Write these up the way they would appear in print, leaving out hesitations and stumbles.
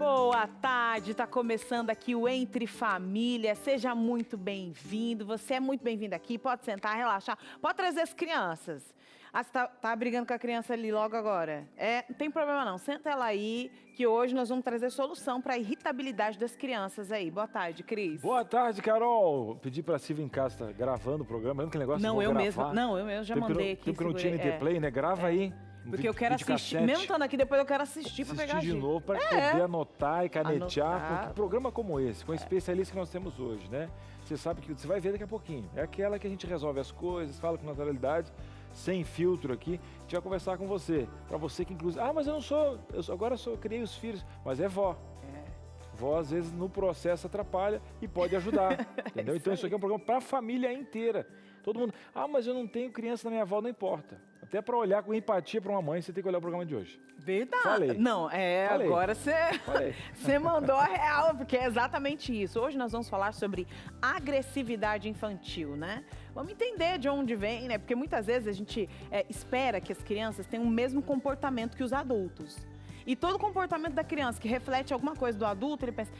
Boa tarde, tá começando aqui o Entre Família, seja muito bem-vindo, você é muito bem-vindo aqui, pode sentar, relaxar, pode trazer as crianças. Ah, você tá brigando com a criança ali logo agora? Não tem problema não, senta ela aí, que hoje nós vamos trazer solução para a irritabilidade das crianças aí. Boa tarde, Cris. Boa tarde, Carol. Pedi pra Silvia em casa, tá gravando o programa, lembra que negócio? Não, eu mesmo já mandei aqui. Tempo que não tinha NT Play, né? Grava aí. Porque eu quero assistir, mesmo estando aqui, depois eu quero assistir para pegar de novo, para poder anotar e canetear. Com um programa como esse, com especialistas que nós temos hoje, né? Você sabe que você vai ver daqui a pouquinho. É aquela que a gente resolve as coisas, fala com naturalidade, sem filtro aqui. A gente vai conversar com você. Para você que inclusive, mas eu não sou, agora eu criei os filhos, mas é vó. Vó, às vezes, no processo atrapalha e pode ajudar, entendeu? Então isso aqui é um programa para a família inteira. Todo mundo, mas eu não tenho criança na minha avó, não importa. Até para olhar com empatia para uma mãe, você tem que olhar o programa de hoje. Verdade. Falei. Não, Falei. Agora você mandou a real, porque é exatamente isso. Hoje nós vamos falar sobre agressividade infantil, né? Vamos entender de onde vem, né? Porque muitas vezes a gente espera que as crianças tenham o mesmo comportamento que os adultos. E todo comportamento da criança que reflete alguma coisa do adulto, ele pensa,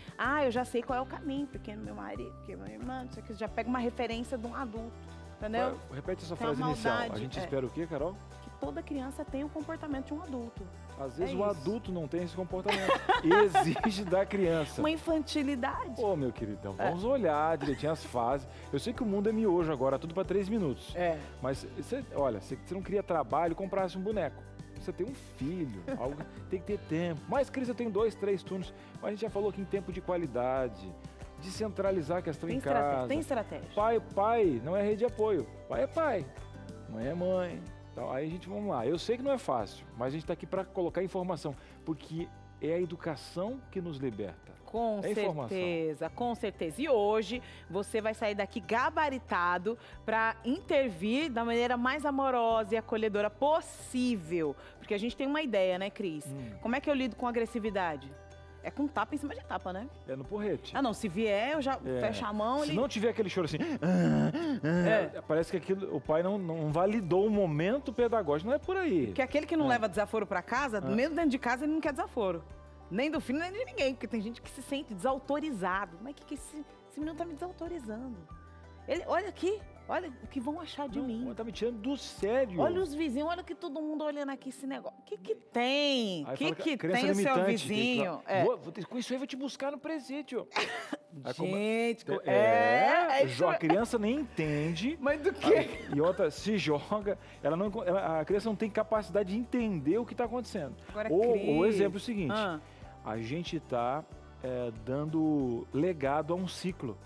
eu já sei qual é o caminho, porque meu marido, porque minha irmã, não sei o que, já pega uma referência de um adulto, entendeu? Repete essa frase inicial. A gente espera o quê, Carol? Que toda criança tenha o comportamento de um adulto. Às vezes o adulto não tem esse comportamento. Exige da criança. Uma infantilidade. Meu queridão, vamos olhar direitinho as fases. Eu sei que o mundo é miojo agora, tudo para 3 minutos. Mas, você não queria trabalho, comprasse um boneco. Você tem um filho, algo tem que ter tempo. Mas, Cris, eu tenho 2, 3 turnos. Mas a gente já falou aqui em tempo de qualidade, de centralizar a questão em casa. Tem estratégia. Pai não é rede de apoio. Pai é pai, mãe é mãe. Então, aí vamos lá. Eu sei que não é fácil, mas a gente está aqui para colocar informação, porque é a educação que nos liberta. Com certeza, com certeza. E hoje você vai sair daqui gabaritado para intervir da maneira mais amorosa e acolhedora possível. Porque a gente tem uma ideia, né, Cris? Como é que eu lido com agressividade? É com tapa em cima de tapa, né? É no porrete. Não, se vier, eu já fecho a mão. Se não tiver aquele choro assim, parece que o pai não validou o momento pedagógico, não é por aí. Porque aquele que não leva desaforo para casa, mesmo dentro de casa, ele não quer desaforo. Nem do filho, nem de ninguém, porque tem gente que se sente desautorizado. Mas que esse menino tá me desautorizando? Olha aqui, olha o que vão achar de mim. Tá me tirando do sério. Olha os vizinhos, olha que todo mundo olhando aqui esse negócio. O que tem? O que tem o seu vizinho? Com isso aí, vou te buscar no presídio. Gente, a criança nem entende. Mas do quê? E outra, se joga, a criança não tem capacidade de entender o que está acontecendo. Agora, o exemplo é o seguinte, a gente está dando legado a um ciclo,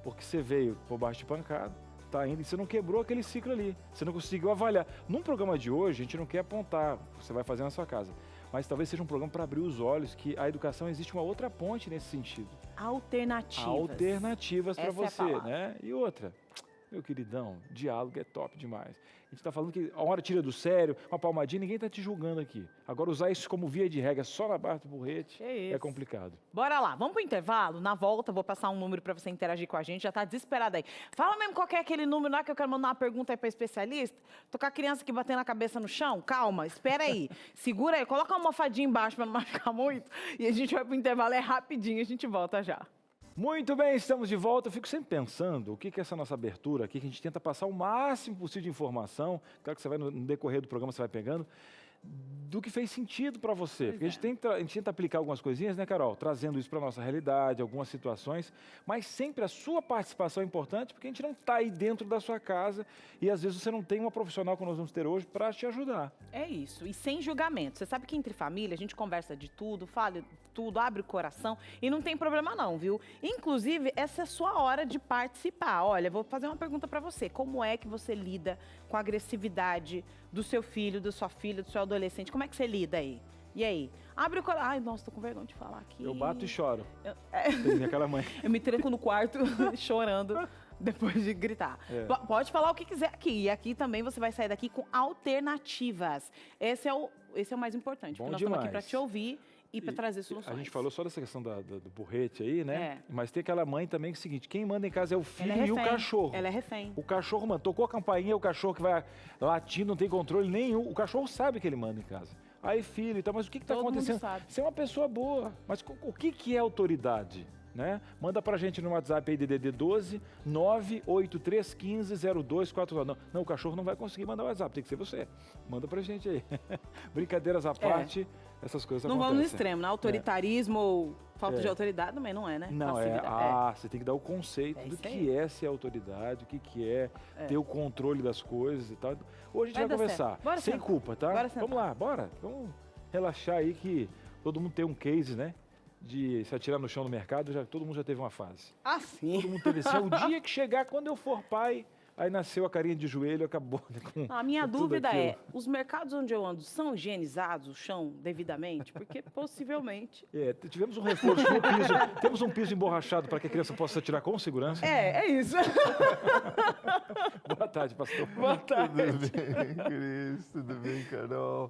porque você veio por baixo de pancada, tá indo, e você não quebrou aquele ciclo ali, você não conseguiu avaliar. Num programa de hoje, a gente não quer apontar o que você vai fazer na sua casa, mas talvez seja um programa para abrir os olhos, que a educação existe uma outra ponte nesse sentido. Alternativas para você, né? E outra, meu queridão, diálogo é top demais. A gente está falando que a hora tira do sério, uma palmadinha, ninguém está te julgando aqui. Agora, usar isso como via de regra só na barra do porrete é complicado. Bora lá, vamos pro intervalo? Na volta, vou passar um número para você interagir com a gente, já tá desesperado aí. Fala mesmo qual que é aquele número lá que eu quero mandar uma pergunta aí para especialista. Tô com a criança aqui batendo a cabeça no chão, calma, espera aí. Segura aí, coloca uma almofadinha embaixo para não machucar muito. E a gente vai pro intervalo, é rapidinho, a gente volta já. Muito bem, estamos de volta. Eu fico sempre pensando o que é essa nossa abertura aqui, que a gente tenta passar o máximo possível de informação, claro que você vai no decorrer do programa, você vai pegando, do que fez sentido para você. Porque a gente tenta aplicar algumas coisinhas, né, Carol? Trazendo isso para a nossa realidade, algumas situações, mas sempre a sua participação é importante, porque a gente não está aí dentro da sua casa e às vezes você não tem uma profissional que nós vamos ter hoje para te ajudar. É isso, e sem julgamento. Você sabe que entre família a gente conversa de tudo, fala tudo, abre o coração e não tem problema não, viu? Inclusive, essa é a sua hora de participar. Olha, vou fazer uma pergunta para você. Como é que você lida com a agressividade do seu filho, da sua filha, do seu adolescente? Como é que você lida aí? E aí? Abre o coração. Ai, nossa, tô com vergonha de falar aqui. Eu bato e choro. Tem aquela mãe. Eu me tranco no quarto chorando depois de gritar. Pode falar o que quiser aqui. E aqui também você vai sair daqui com alternativas. Esse é o mais importante. Bom porque nós demais. estamos aqui para te ouvir e para trazer soluções. A gente falou só dessa questão do porrete aí, né? Mas tem aquela mãe também que é o seguinte, quem manda em casa é o filho e o cachorro. Ela é refém. O cachorro, mano, tocou a campainha, o cachorro que vai latir, não tem controle nenhum. O cachorro sabe que ele manda em casa. Aí, filho, então, mas o que está acontecendo? Você é uma pessoa boa, mas o que é autoridade? Né? Manda pra gente no WhatsApp aí, DDD 12 983150249. Não, o cachorro não vai conseguir mandar o WhatsApp, tem que ser você. Manda pra gente aí. Brincadeiras à parte, essas coisas não acontecem. Não vamos no extremo, né? Autoritarismo ou falta de autoridade também não é, né? Não, você tem que dar o conceito do que é ser autoridade, o que é ter o controle das coisas e tal. Hoje a gente vai conversar, sem culpa, tá? Vamos lá, bora. Vamos relaxar aí que todo mundo tem um case, né? De se atirar no chão no mercado, todo mundo já teve uma fase. Ah, sim. Todo mundo teve assim, o dia que chegar, quando eu for pai, aí nasceu a carinha de joelho, acabou. A minha dúvida é, os mercados onde eu ando são higienizados, o chão, devidamente? Porque possivelmente... Tivemos um reforço no piso, temos um piso emborrachado para que a criança possa se atirar com segurança. É isso. Boa tarde, pastor. Boa tarde. Tudo bem, Cris? Tudo bem, Carol?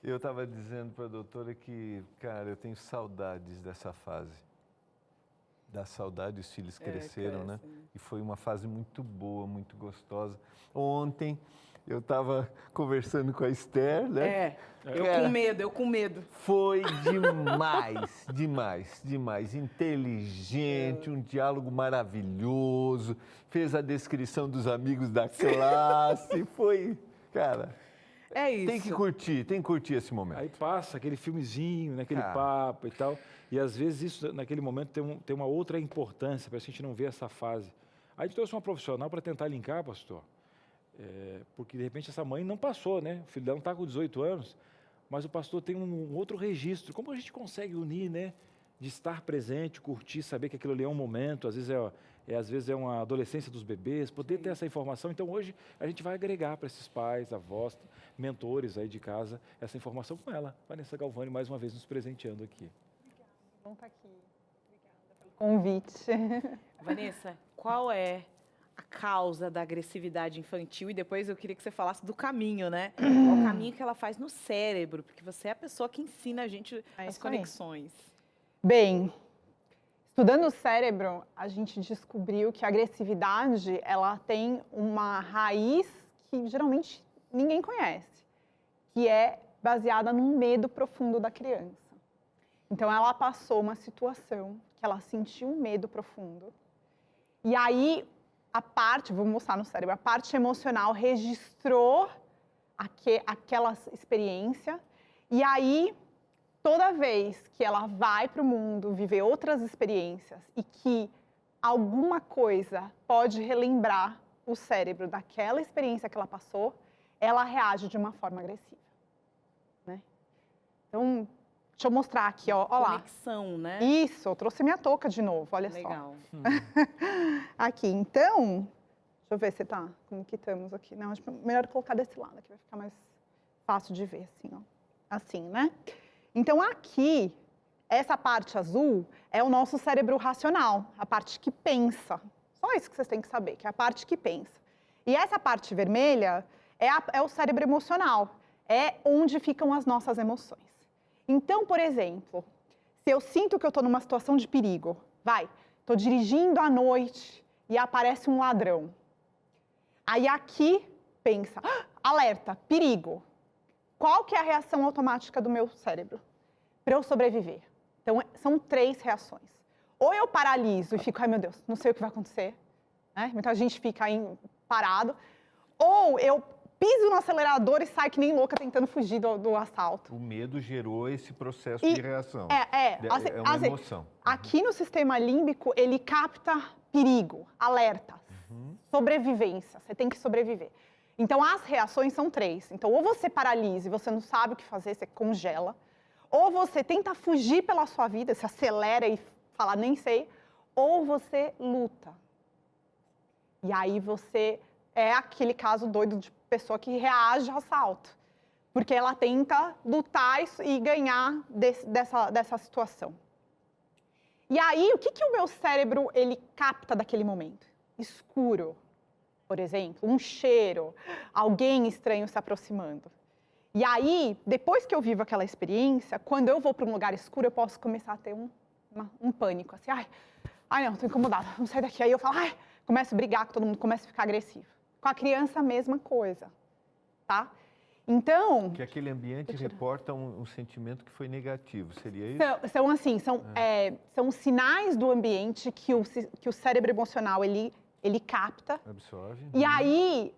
Eu estava dizendo para a doutora que, cara, eu tenho saudades dessa fase. Da saudade, os filhos cresceram, né? E foi uma fase muito boa, muito gostosa. Ontem, eu estava conversando com a Esther, né? Eu com medo. Foi demais. Inteligente, um diálogo maravilhoso. Fez a descrição dos amigos da classe. Foi, cara... É isso. Tem que curtir esse momento. Aí passa aquele filmezinho, né, aquele papo e tal. E às vezes isso, naquele momento, tem uma outra importância para a gente não ver essa fase. Aí a gente trouxe uma profissional para tentar linkar, pastor. Porque de repente essa mãe não passou, né? O filho dela não está com 18 anos, mas o pastor tem um outro registro. Como a gente consegue unir, né? De estar presente, curtir, saber que aquilo ali é um momento, às vezes é uma adolescência dos bebês, poder ter essa informação. Então hoje a gente vai agregar para esses pais, avós, mentores aí de casa, essa informação com ela. Vanessa Galvani, mais uma vez, nos presenteando aqui. Obrigada, bom estar aqui. Obrigada pelo convite. Vanessa, qual é a causa da agressividade infantil? E depois eu queria que você falasse do caminho, né? Qual o caminho que ela faz no cérebro? Porque você é a pessoa que ensina a gente as conexões. Bem, estudando o cérebro, a gente descobriu que a agressividade, ela tem uma raiz que geralmente ninguém conhece, que é baseada num medo profundo da criança. Então, ela passou uma situação que ela sentiu um medo profundo. E aí, vou mostrar no cérebro, a parte emocional registrou aquela experiência. E aí, toda vez que ela vai para o mundo viver outras experiências e que alguma coisa pode relembrar o cérebro daquela experiência que ela passou, ela reage de uma forma agressiva, né? Então, deixa eu mostrar aqui, ó lá. Conexão, né? Isso, eu trouxe minha touca de novo, olha só. Legal. Aqui, então, deixa eu ver se tá, como que estamos aqui. Não, acho melhor colocar desse lado, aqui vai ficar mais fácil de ver, assim, ó. Assim, né? Então, aqui, essa parte azul é o nosso cérebro racional, a parte que pensa. Só isso que vocês têm que saber, que é a parte que pensa. E essa parte vermelha é o cérebro emocional, é onde ficam as nossas emoções. Então, por exemplo, se eu sinto que eu estou numa situação de perigo, estou dirigindo à noite e aparece um ladrão. Aí aqui pensa, alerta, perigo. Qual que é a reação automática do meu cérebro para eu sobreviver? Então, são 3 reações. Ou eu paraliso e fico, ai meu Deus, não sei o que vai acontecer, né? Muita gente fica aí parado. Ou eu piso no acelerador e saio que nem louca tentando fugir do assalto. O medo gerou esse processo de reação. É uma emoção. Aqui no sistema límbico, ele capta perigo, alertas, sobrevivência. Você tem que sobreviver. Então, as reações são 3. Então, ou você paralisa e você não sabe o que fazer, você congela. Ou você tenta fugir pela sua vida, se acelera e fala, nem sei. Ou você luta. E aí você é aquele caso doido de pessoa que reage ao assalto. Porque ela tenta lutar e ganhar dessa situação. E aí, o que o meu cérebro ele capta daquele momento? Escuro, por exemplo, um cheiro, alguém estranho se aproximando. E aí, depois que eu vivo aquela experiência, quando eu vou para um lugar escuro, eu posso começar a ter um pânico, assim, ai não, estou incomodada, vamos sair daqui. Aí eu falo, começo a brigar com todo mundo, começo a ficar agressivo. Com a criança, a mesma coisa, tá? Então... Que aquele ambiente reporta um sentimento que foi negativo, seria isso? São sinais do ambiente que o cérebro emocional, ele capta. Absorve. E aí,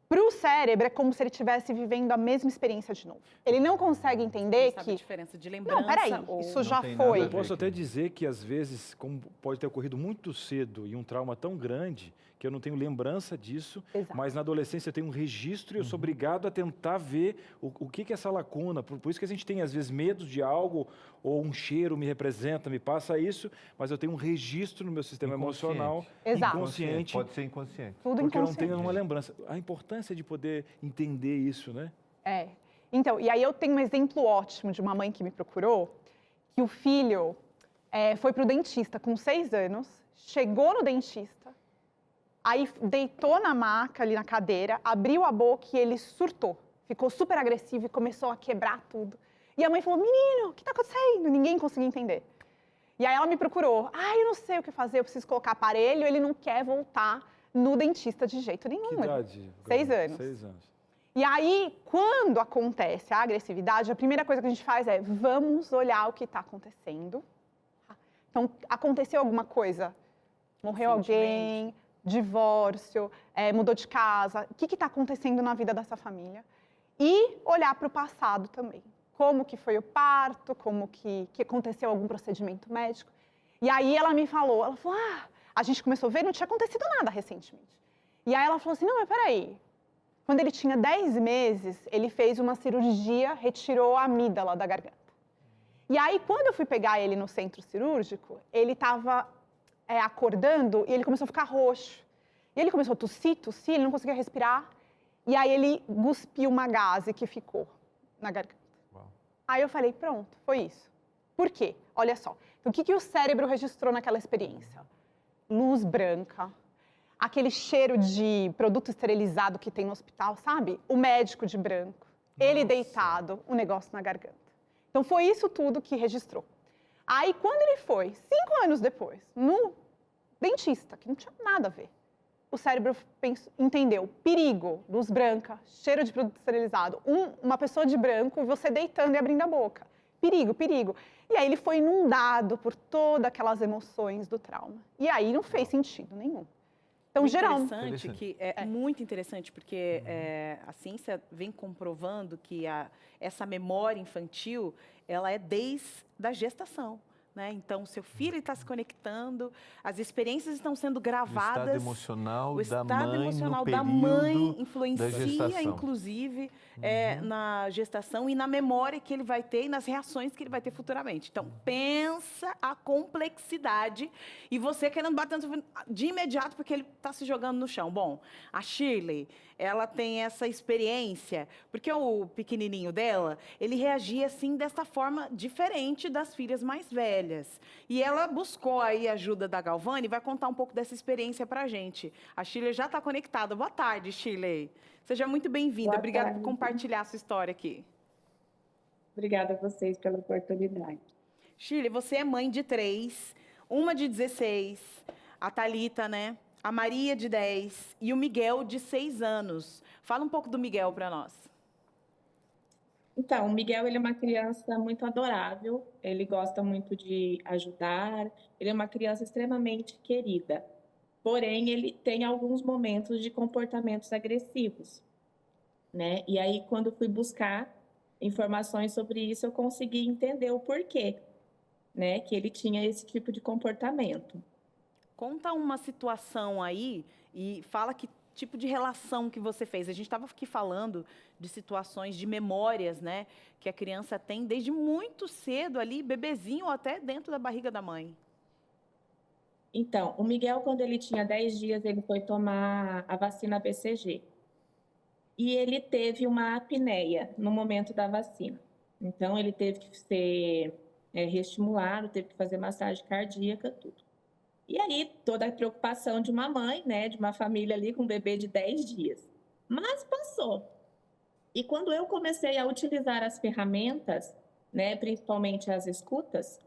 para o cérebro, é como se ele estivesse vivendo a mesma experiência de novo. Ele não consegue entender Sabe que... a diferença de lembrança? Não, peraí, ou... isso já tem nada a foi. ver. Eu posso até dizer que, às vezes, como pode ter ocorrido muito cedo e um trauma tão grande, que eu não tenho lembrança disso, Exato. mas na adolescência eu tenho um registro e eu sou obrigado a tentar ver o que é essa lacuna. Por isso que a gente tem, às vezes, medo de algo, ou um cheiro me representa, me passa isso, mas eu tenho um registro no meu sistema emocional, Exato. inconsciente, Pode ser inconsciente. Tudo porque eu não inconsciente. tenho uma lembrança. A importância de poder entender isso, né? Então, e aí eu tenho um exemplo ótimo de uma mãe que me procurou, que o filho foi para o dentista com 6 anos, chegou no dentista, aí deitou na maca, ali na cadeira, abriu a boca e ele surtou. Ficou super agressivo e começou a quebrar tudo. E a mãe falou, menino, o que está acontecendo? Ninguém conseguia entender. E aí ela me procurou. Eu não sei o que fazer, eu preciso colocar aparelho. Ele não quer voltar no dentista de jeito nenhum. Que idade? 6 anos. 6 anos. E aí, quando acontece a agressividade, a primeira coisa que a gente faz é, vamos olhar o que está acontecendo. Então, aconteceu alguma coisa? Morreu alguém? Divórcio, mudou de casa, o que está acontecendo na vida dessa família? E olhar para o passado também. Como que foi o parto, como que aconteceu algum procedimento médico. E aí ela me falou, a gente começou a ver, não tinha acontecido nada recentemente. E aí ela falou assim, não, mas peraí. Quando ele tinha 10 meses, ele fez uma cirurgia, retirou a amígdala da garganta. E aí, quando eu fui pegar ele no centro cirúrgico, ele estava acordando e ele começou a ficar roxo. E ele começou a tossir, ele não conseguia respirar. E aí ele cuspiu uma gaze que ficou na garganta. Uau. Aí eu falei, pronto, foi isso. Por quê? Olha só. Então, o que o cérebro registrou naquela experiência? Luz branca, aquele cheiro de produto esterilizado que tem no hospital, sabe? O médico de branco, ele deitado, o negócio na garganta. Então, foi isso tudo que registrou. Aí, quando ele foi, 5 anos depois, no dentista, que não tinha nada a ver, o cérebro entendeu perigo, luz branca, cheiro de produto esterilizado, uma pessoa de branco e você deitando e abrindo a boca. Perigo, perigo. E aí ele foi inundado por todas aquelas emoções do trauma. E aí não fez sentido nenhum. Então, interessante, que é muito interessante, porque a ciência vem comprovando que essa memória infantil, ela é desde a gestação. Né? Então, seu filho está se conectando, as experiências estão sendo gravadas. O estado emocional da mãe influencia, inclusive, na gestação e na memória que ele vai ter e nas reações que ele vai ter futuramente. Então, pensa a complexidade e você querendo bater de imediato porque ele está se jogando no chão. Bom, a Shirley, ela tem essa experiência, porque o pequenininho dela, ele reagia assim dessa forma diferente das filhas mais velhas. E ela buscou aí a ajuda da Galvani e vai contar um pouco dessa experiência pra gente. A Shirley já está conectada. Boa tarde, Shirley. Seja muito bem-vinda. Obrigada por compartilhar a sua história aqui. Obrigada a vocês pela oportunidade. Shirley, você é mãe de 3, uma de 16, a Thalita, né? A Maria, de 10, e o Miguel, de 6 anos. Fala um pouco do Miguel para nós. Então, o Miguel, ele é uma criança muito adorável, ele gosta muito de ajudar, ele é uma criança extremamente querida. Porém, ele tem alguns momentos de comportamentos agressivos, né? E aí, quando fui buscar informações sobre isso, eu consegui entender o porquê, né? Que ele tinha esse tipo de comportamento. Conta uma situação aí e fala que tipo de relação que você fez. A gente estava aqui falando de situações, de memórias, né? Que a criança tem desde muito cedo ali, bebezinho ou até dentro da barriga da mãe. Então, o Miguel, quando ele tinha 10 dias, ele foi tomar a vacina BCG. E ele teve uma apneia no momento da vacina. Então, ele teve que ser reestimulado, teve que fazer massagem cardíaca, tudo. E aí, toda a preocupação de uma mãe, né, de uma família ali com um bebê de 10 dias. Mas passou. E quando eu comecei a utilizar as ferramentas, né, principalmente as escutas,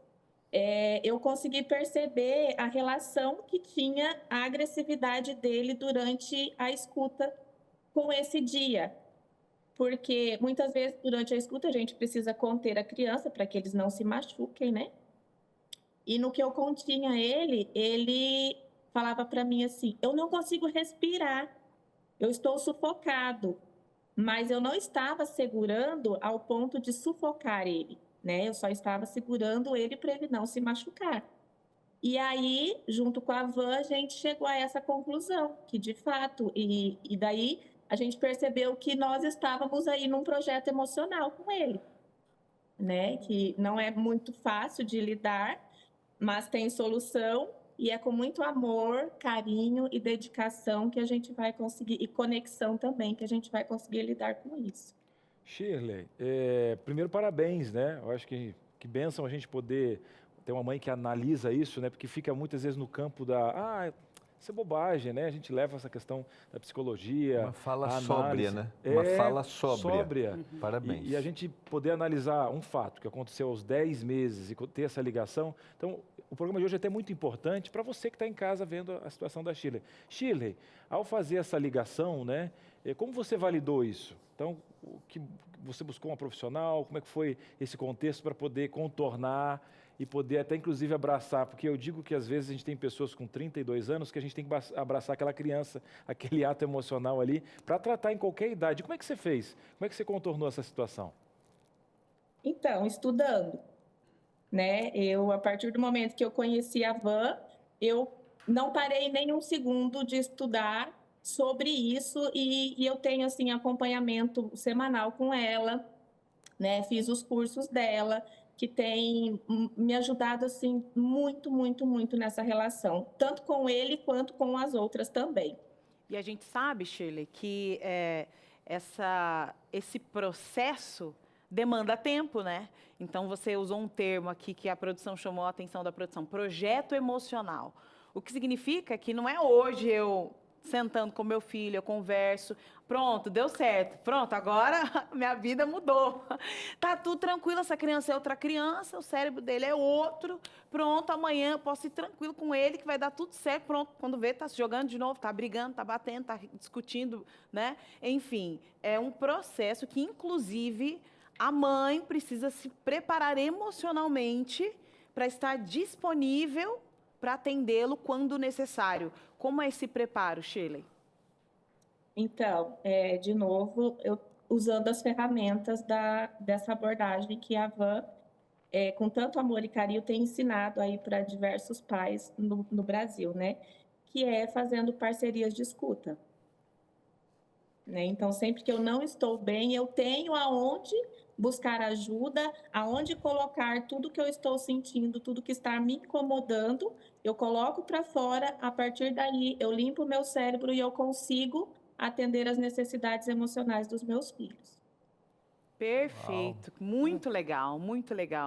eu consegui perceber a relação que tinha a agressividade dele durante a escuta com esse dia. porque muitas vezes durante a escuta a gente precisa conter a criança para que eles não se machuquem, né? E no que eu continha ele falava para mim assim: eu não consigo respirar, eu estou sufocado, mas eu não estava segurando ao ponto de sufocar ele, né? Eu só estava segurando ele para ele não se machucar. E aí, junto com a Van, a gente chegou a essa conclusão, que de fato, e daí a gente percebeu que nós estávamos aí num projeto emocional com ele, né? Que não é muito fácil de lidar, mas tem solução e é com muito amor, carinho e dedicação que a gente vai conseguir, e conexão também, que a gente vai conseguir lidar com isso. Shirley, primeiro parabéns, né? Eu acho que bênção a gente poder ter uma mãe que analisa isso, né? Porque fica muitas vezes no campo isso é bobagem, né? A gente leva essa questão da psicologia. Uma fala sóbria, né? Uma fala sóbria. Parabéns. E a gente poder analisar um fato que aconteceu aos 10 meses e ter essa ligação. Então, o programa de hoje é até muito importante para você que está em casa vendo a situação da Shirley. Shirley, ao fazer essa ligação, né? Como você validou isso? Então, você buscou uma profissional? Como é que foi esse contexto para poder contornar e poder até, inclusive, abraçar? Porque eu digo que, às vezes, a gente tem pessoas com 32 anos que a gente tem que abraçar aquela criança, aquele ato emocional ali, para tratar em qualquer idade. Como é que você fez? Como é que você contornou essa situação? Então, estudando, né? A partir do momento que eu conheci a Van, eu não parei nem um segundo de estudar sobre isso e eu tenho, assim, acompanhamento semanal com ela, né? Fiz os cursos dela, que tem me ajudado, assim, muito, muito, muito nessa relação, tanto com ele quanto com as outras também. E a gente sabe, Shirley, que esse processo demanda tempo, né? Então, você usou um termo aqui que a produção chamou a atenção da produção, projeto emocional. O que significa que não é hoje eu sentando com meu filho, eu converso, pronto, deu certo, pronto, agora minha vida mudou. Tá tudo tranquilo, essa criança é outra criança, o cérebro dele é outro, pronto, amanhã eu posso ir tranquilo com ele, que vai dar tudo certo, pronto, quando vê, tá se jogando de novo, tá brigando, tá batendo, tá discutindo, né? Enfim, é um processo que, inclusive, a mãe precisa se preparar emocionalmente para estar disponível para atendê-lo quando necessário. Como é esse preparo, Shirley? Então, de novo, eu usando as ferramentas dessa abordagem que a Van, com tanto amor e carinho, tem ensinado aí para diversos pais no Brasil, né? Que é fazendo parcerias de escuta. Né? Então, sempre que eu não estou bem, eu tenho aonde buscar ajuda, aonde colocar tudo que eu estou sentindo, tudo que está me incomodando, eu coloco para fora, a partir daí eu limpo o meu cérebro e eu consigo atender as necessidades emocionais dos meus filhos. Perfeito, muito legal,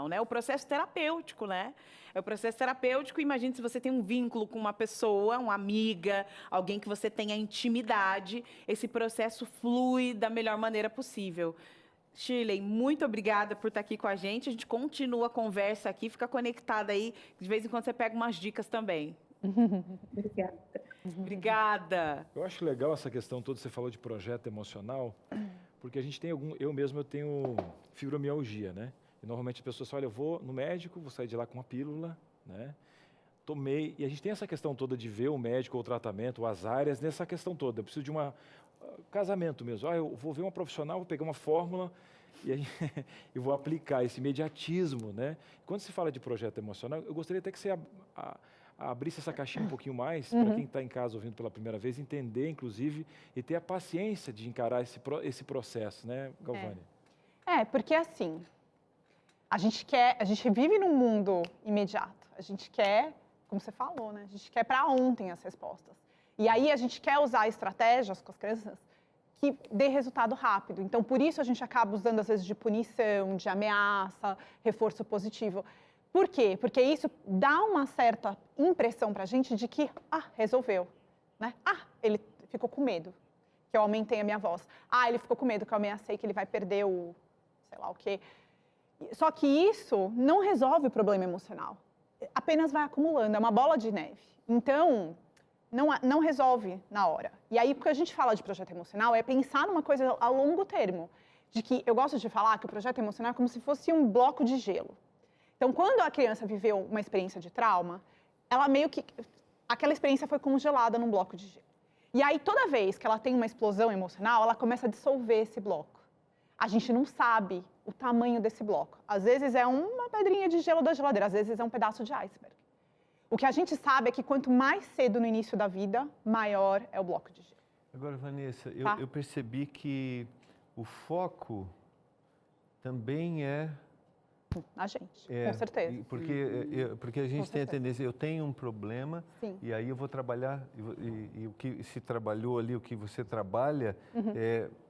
né? O processo terapêutico, né? É o processo terapêutico, imagine se você tem um vínculo com uma pessoa, uma amiga, alguém que você tenha intimidade, esse processo flui da melhor maneira possível. Shirley, muito obrigada por estar aqui com a gente continua a conversa aqui, fica conectada aí, de vez em quando você pega umas dicas também. Obrigada. Obrigada. Eu acho legal essa questão toda, você falou de projeto emocional, porque a gente tem eu tenho fibromialgia, né? E normalmente as pessoas falam, olha, eu vou no médico, vou sair de lá com uma pílula, né? Tomei, e a gente tem essa questão toda de ver o médico ou o tratamento, as áreas, nessa questão toda. Eu preciso de casamento mesmo. Eu vou ver uma profissional, vou pegar uma fórmula e aí eu vou aplicar esse imediatismo, né? Quando se fala de projeto emocional, eu gostaria até que você abrisse essa caixinha um pouquinho mais, para quem está em casa ouvindo pela primeira vez, entender, inclusive, e ter a paciência de encarar esse processo, né, Galvânia? Porque assim, a gente vive num mundo imediato. A gente quer, como você falou, né? A gente quer para ontem as respostas. E aí a gente quer usar estratégias com as crianças que dê resultado rápido. Então, por isso a gente acaba usando, às vezes, de punição, de ameaça, reforço positivo. Por quê? Porque isso dá uma certa impressão para a gente de que, resolveu, né? Ele ficou com medo, que eu aumentei a minha voz. Ele ficou com medo, que eu ameacei que ele vai perder sei lá o quê. Só que isso não resolve o problema emocional. Apenas vai acumulando, é uma bola de neve. Então, não resolve na hora. E aí, o que a gente fala de projeto emocional é pensar numa coisa a longo termo. de que eu gosto de falar que o projeto emocional é como se fosse um bloco de gelo. Então, quando a criança viveu uma experiência de trauma, ela meio que... aquela experiência foi congelada num bloco de gelo. E aí, toda vez que ela tem uma explosão emocional, ela começa a dissolver esse bloco. A gente não sabe o tamanho desse bloco. Às vezes é uma pedrinha de gelo da geladeira, às vezes é um pedaço de iceberg. O que a gente sabe é que quanto mais cedo no início da vida, maior é o bloco de gelo. Agora, Vanessa, Tá. eu percebi que o foco também é... A gente, com certeza. Porque a gente tem a tendência, eu tenho um problema, Sim. e aí eu vou trabalhar, e o que se trabalhou ali, o que você trabalha,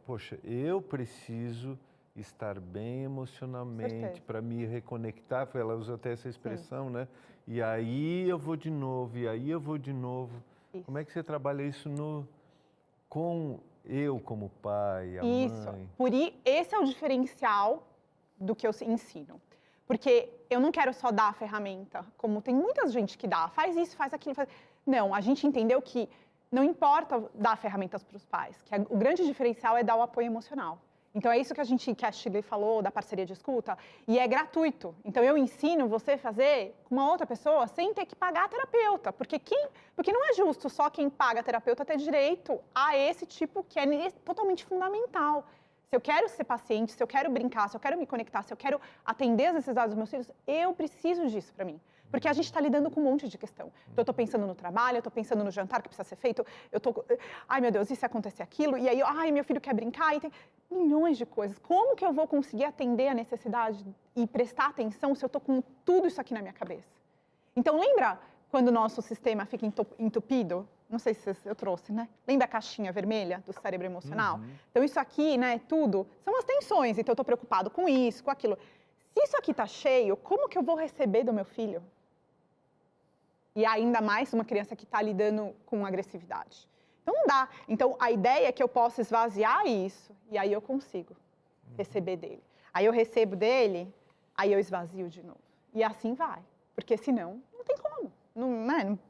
poxa, eu preciso estar bem emocionalmente para me reconectar, ela usa até essa expressão, né? E aí eu vou de novo, e aí eu vou de novo. Isso. Como é que você trabalha isso com eu como pai, a mãe? Esse é o diferencial do que eu ensino. Porque eu não quero só dar a ferramenta, como tem muita gente que dá, faz isso, faz aquilo, faz... Não, a gente entendeu que não importa dar ferramentas para os pais, que o grande diferencial é dar o apoio emocional. Então é isso que a Shirley falou da parceria de escuta, e é gratuito. Então eu ensino você a fazer com uma outra pessoa sem ter que pagar a terapeuta, porque não é justo só quem paga a terapeuta ter direito a esse tipo que é totalmente fundamental. Se eu quero ser paciente, se eu quero brincar, se eu quero me conectar, se eu quero atender as necessidades dos meus filhos, eu preciso disso para mim. Porque a gente está lidando com um monte de questão. Então, eu estou pensando no trabalho, eu estou pensando no jantar que precisa ser feito, ai meu Deus, e se acontecer aquilo? E aí, ai, meu filho quer brincar, e tem milhões de coisas. Como que eu vou conseguir atender a necessidade e prestar atenção se eu estou com tudo isso aqui na minha cabeça? Então, lembra quando o nosso sistema fica entupido? Não sei se eu trouxe, né? Lembra a caixinha vermelha do cérebro emocional? Então, isso aqui, né, tudo, são as tensões. Então, eu estou preocupado com isso, com aquilo. Se isso aqui está cheio, como que eu vou receber do meu filho? E ainda mais uma criança que está lidando com agressividade. Então, não dá. Então, a ideia é que eu possa esvaziar isso, e aí eu consigo receber dele. Aí eu recebo dele, aí eu esvazio de novo. E assim vai. Porque senão, não tem como.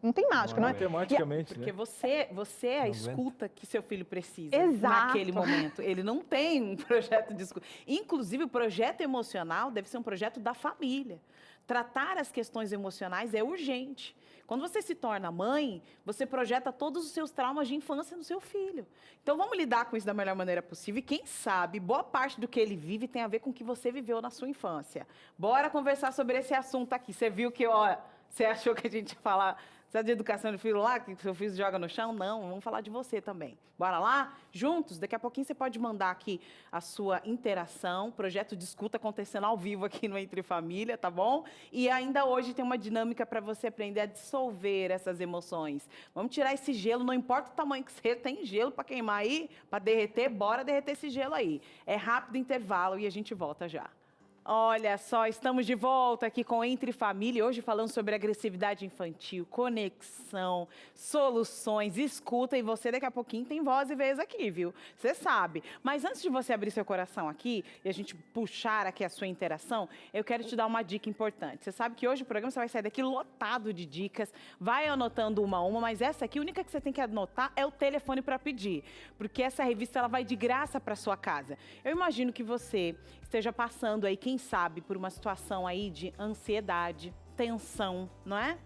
Não tem mágica, não é? Matematicamente, Porque né? você é a escuta que seu filho precisa Exato. naquele momento. Ele não tem um projeto de escuta. Inclusive, o projeto emocional deve ser um projeto da família. Tratar as questões emocionais é urgente. Quando você se torna mãe, você projeta todos os seus traumas de infância no seu filho. Então, vamos lidar com isso da melhor maneira possível. E quem sabe, boa parte do que ele vive tem a ver com o que você viveu na sua infância. Bora conversar sobre esse assunto aqui. Você viu que, ó, você achou que a gente ia falar de educação do filho lá, que seu filho joga no chão? Não, vamos falar de você também. Bora lá? Juntos? Daqui a pouquinho você pode mandar aqui a sua interação, projeto de escuta acontecendo ao vivo aqui no Entre Família, tá bom? E ainda hoje tem uma dinâmica para você aprender a dissolver essas emoções. Vamos tirar esse gelo, não importa o tamanho que você tem gelo para queimar aí, para derreter, bora derreter esse gelo aí. É rápido intervalo e a gente volta já. Olha só, estamos de volta aqui com Entre Família, hoje falando sobre agressividade infantil, conexão, soluções, escuta, e você daqui a pouquinho tem voz e vez aqui, viu? Você sabe. Mas antes de você abrir seu coração aqui e a gente puxar aqui a sua interação, eu quero te dar uma dica importante. Você sabe que hoje o programa você vai sair daqui lotado de dicas, vai anotando uma a uma, mas essa aqui, a única que você tem que anotar é o telefone para pedir, porque essa revista ela vai de graça para sua casa. Eu imagino que você esteja passando aí, quem sabe, por uma situação aí de ansiedade, tensão, não é?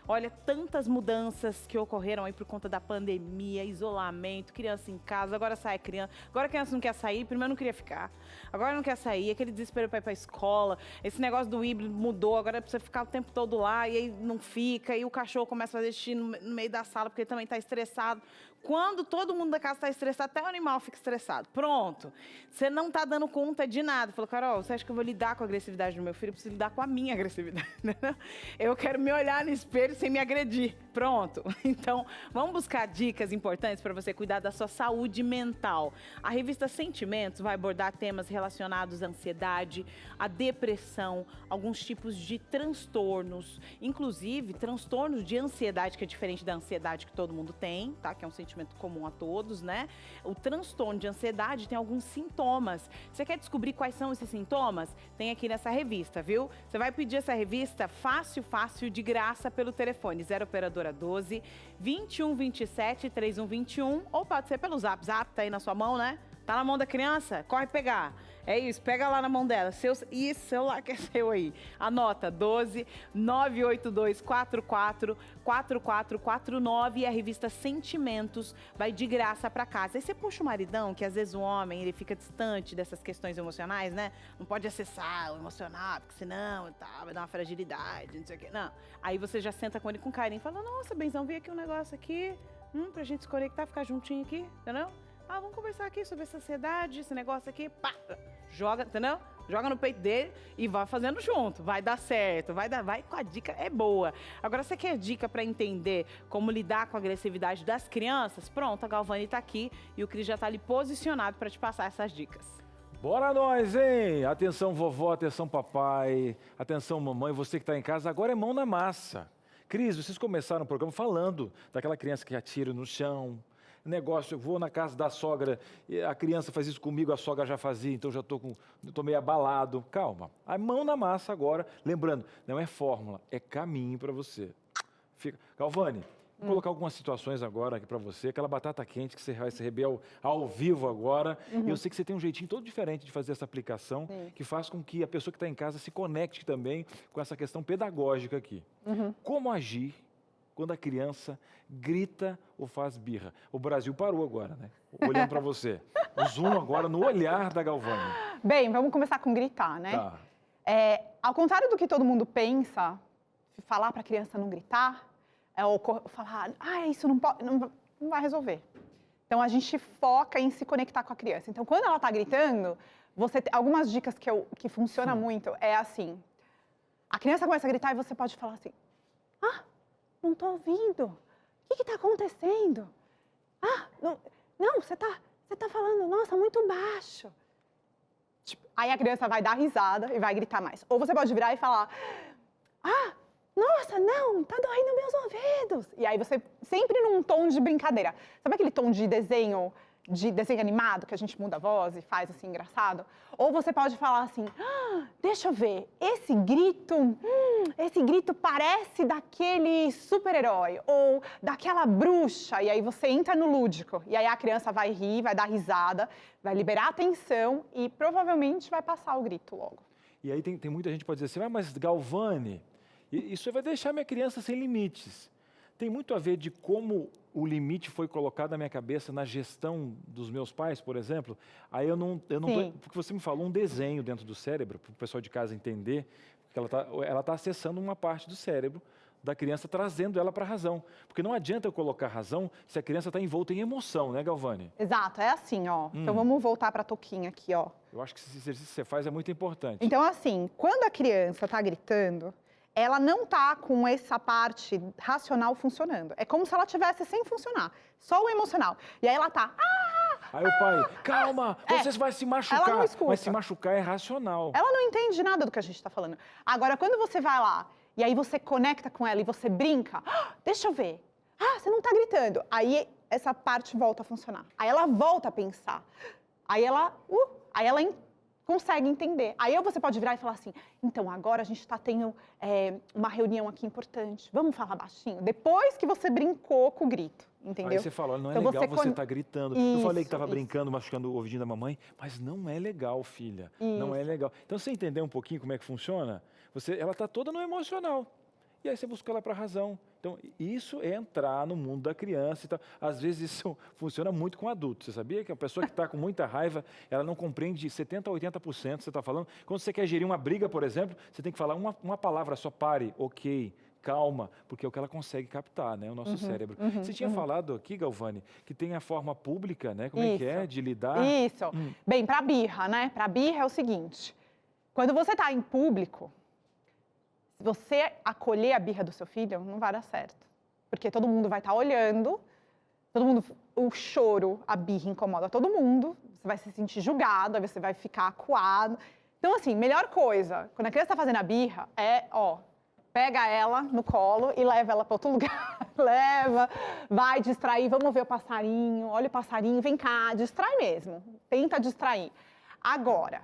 Olha, tantas mudanças que ocorreram aí por conta da pandemia, isolamento, criança em casa, agora sai criança, agora a criança não quer sair, primeiro não queria ficar, agora não quer sair, aquele desespero para ir para a escola, esse negócio do híbrido mudou, agora precisa ficar o tempo todo lá e aí não fica, e o cachorro começa a fazer xixi no meio da sala porque ele também está estressado. Quando todo mundo da casa está estressado, até o animal fica estressado. Pronto. Você não está dando conta de nada. Falou, Carol, você acha que eu vou lidar com a agressividade do meu filho? Eu preciso lidar com a minha agressividade. Eu quero me olhar no espelho sem me agredir. Pronto. Então, vamos buscar dicas importantes para você cuidar da sua saúde mental. A revista Sentimentos vai abordar temas relacionados à ansiedade, à depressão, alguns tipos de transtornos, inclusive transtornos de ansiedade, que é diferente da ansiedade que todo mundo tem, tá? Que é um sentimento comum a todos, né? O transtorno de ansiedade tem alguns sintomas. Você quer descobrir quais são esses sintomas? Tem aqui nessa revista, viu? Você vai pedir essa revista fácil, de graça pelo telefone 0 operadora 12 21 27 31 21, ou pode ser pelo Zap, tá aí na sua mão, né? Tá na mão da criança? Corre pegar. É isso, pega lá na mão dela. Esse celular que é seu aí. Anota, 12 982 44 4449 e a revista Sentimentos vai de graça pra casa. Aí você puxa o maridão, que às vezes o homem, ele fica distante dessas questões emocionais, né? Não pode acessar o emocional, porque senão vai dar uma fragilidade, não sei o quê. Não. Aí você já senta com ele com carinho e fala, nossa, benzão, vi aqui um negócio aqui, pra gente se conectar, ficar juntinho aqui, entendeu? Vamos conversar aqui sobre essa ansiedade, esse negócio aqui, pá, joga, entendeu? Joga no peito dele e vai fazendo junto, vai dar certo, vai com a dica, é boa. Agora, você quer dica para entender como lidar com a agressividade das crianças? Pronto, a Galvani tá aqui e o Cris já tá ali posicionado para te passar essas dicas. Bora nós, hein? Atenção vovó, atenção papai, atenção mamãe, você que está em casa, agora é mão na massa. Cris, vocês começaram o programa falando daquela criança que atira no chão, negócio, eu vou na casa da sogra, a criança faz isso comigo, a sogra já fazia, então já tô meio abalado. Calma, a mão na massa agora, lembrando, não é fórmula, é caminho para você. Galvani, vou colocar algumas situações agora aqui para você, aquela batata quente que você vai receber ao vivo agora, e eu sei que você tem um jeitinho todo diferente de fazer essa aplicação, que faz com que a pessoa que está em casa se conecte também com essa questão pedagógica aqui. Como agir quando a criança grita ou faz birra? O Brasil parou agora, né? Olhando para você. O zoom agora no olhar da Galvani. Bem, vamos começar com gritar, né? Tá. Ao contrário do que todo mundo pensa, falar para a criança não gritar, ou falar, isso não vai resolver. Então, a gente foca em se conectar com a criança. Então, quando ela está gritando, algumas dicas que funcionam muito é assim, a criança começa a gritar e você pode falar assim, não estou ouvindo. O que está acontecendo? Não, você tá falando, nossa, muito baixo. Aí a criança vai dar risada e vai gritar mais. Ou você pode virar e falar, nossa, não, tá doendo meus ouvidos. E aí você, sempre num tom de brincadeira. Sabe aquele tom de desenho animado, que a gente muda a voz e faz assim, engraçado? Ou você pode falar assim, deixa eu ver, esse grito parece daquele super-herói, ou daquela bruxa, e aí você entra no lúdico, e aí a criança vai rir, vai dar risada, vai liberar a atenção e provavelmente vai passar o grito logo. E aí tem muita gente que pode dizer assim, mas Galvani, isso vai deixar minha criança sem limites. Tem muito a ver de como o limite foi colocado na minha cabeça na gestão dos meus pais, por exemplo. Aí eu não tô, porque você me falou um desenho dentro do cérebro, para o pessoal de casa entender, que ela tá acessando uma parte do cérebro da criança, trazendo ela para a razão. Porque não adianta eu colocar razão se a criança está envolta em emoção, né, Galvani? Exato, é assim, ó. Então vamos voltar para a toquinha aqui, ó. Eu acho que esse exercício que você faz é muito importante. Então, assim, quando a criança está gritando, ela não está com essa parte racional funcionando. É como se ela tivesse sem funcionar, só o emocional. E aí ela tá... Aí o pai, calma, você vai se machucar. Ela não escuta. Mas se machucar é racional. Ela não entende nada do que a gente está falando. Agora, quando você vai lá, e aí você conecta com ela e você brinca, deixa eu ver. Você não está gritando. Aí essa parte volta a funcionar. Aí ela volta a pensar. Aí ela consegue entender. Aí você pode virar e falar assim, então agora a gente está tendo uma reunião aqui importante, vamos falar baixinho? Depois que você brincou com o grito, entendeu? Aí você fala, não é então legal você estar gritando. Eu falei que estava brincando, machucando o ouvidinho da mamãe, mas não é legal, filha. Não é legal. Então, você entender um pouquinho como é que funciona, ela está toda no emocional. E aí você busca ela para a razão. Então, isso é entrar no mundo da criança e tal. Às vezes isso funciona muito com adultos. Você sabia que a pessoa que está com muita raiva, ela não compreende 70% a 80%, você está falando. Quando você quer gerir uma briga, por exemplo, você tem que falar uma palavra só, pare, ok, calma, porque é o que ela consegue captar, né? O nosso cérebro. Você tinha falado aqui, Galvani, que tem a forma pública, né? Como é que é de lidar? Isso. Bem, para birra, né? Para birra é o seguinte, quando você está em público, se você acolher a birra do seu filho, não vai dar certo. Porque todo mundo vai estar olhando, o choro, a birra incomoda todo mundo, você vai se sentir julgado, aí você vai ficar acuado. Então, assim, melhor coisa, quando a criança está fazendo a birra, pega ela no colo e leva ela para outro lugar. Leva, vai distrair, vamos ver o passarinho, olha o passarinho, vem cá, distrai mesmo, tenta distrair. Agora,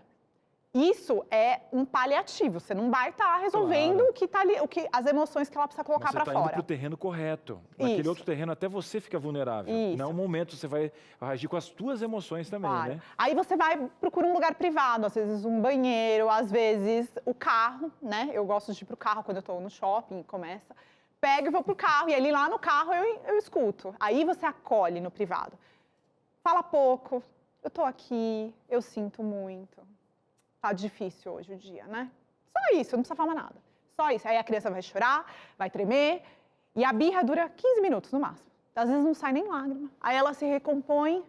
Isso é um paliativo. Você não vai estar resolvendo Claro. o que tá ali, as emoções que ela precisa colocar Mas para você está indo fora. para o terreno correto. Naquele Isso. outro terreno até você fica vulnerável. Isso. Não é um momento, você vai agir com as tuas emoções também, Claro. né? Aí você vai procurar um lugar privado, às vezes um banheiro, às vezes o carro, né? Eu gosto de ir pro carro quando eu estou no shopping e começa. Pego e vou pro carro, e ali lá no carro eu escuto. Aí você acolhe no privado. Fala pouco, eu tô aqui, eu sinto muito. Tá difícil hoje o dia, né? Só isso, não precisa falar nada. Só isso. Aí a criança vai chorar, vai tremer, e a birra dura 15 minutos no máximo. Às vezes não sai nem lágrima. Aí ela se recompõe.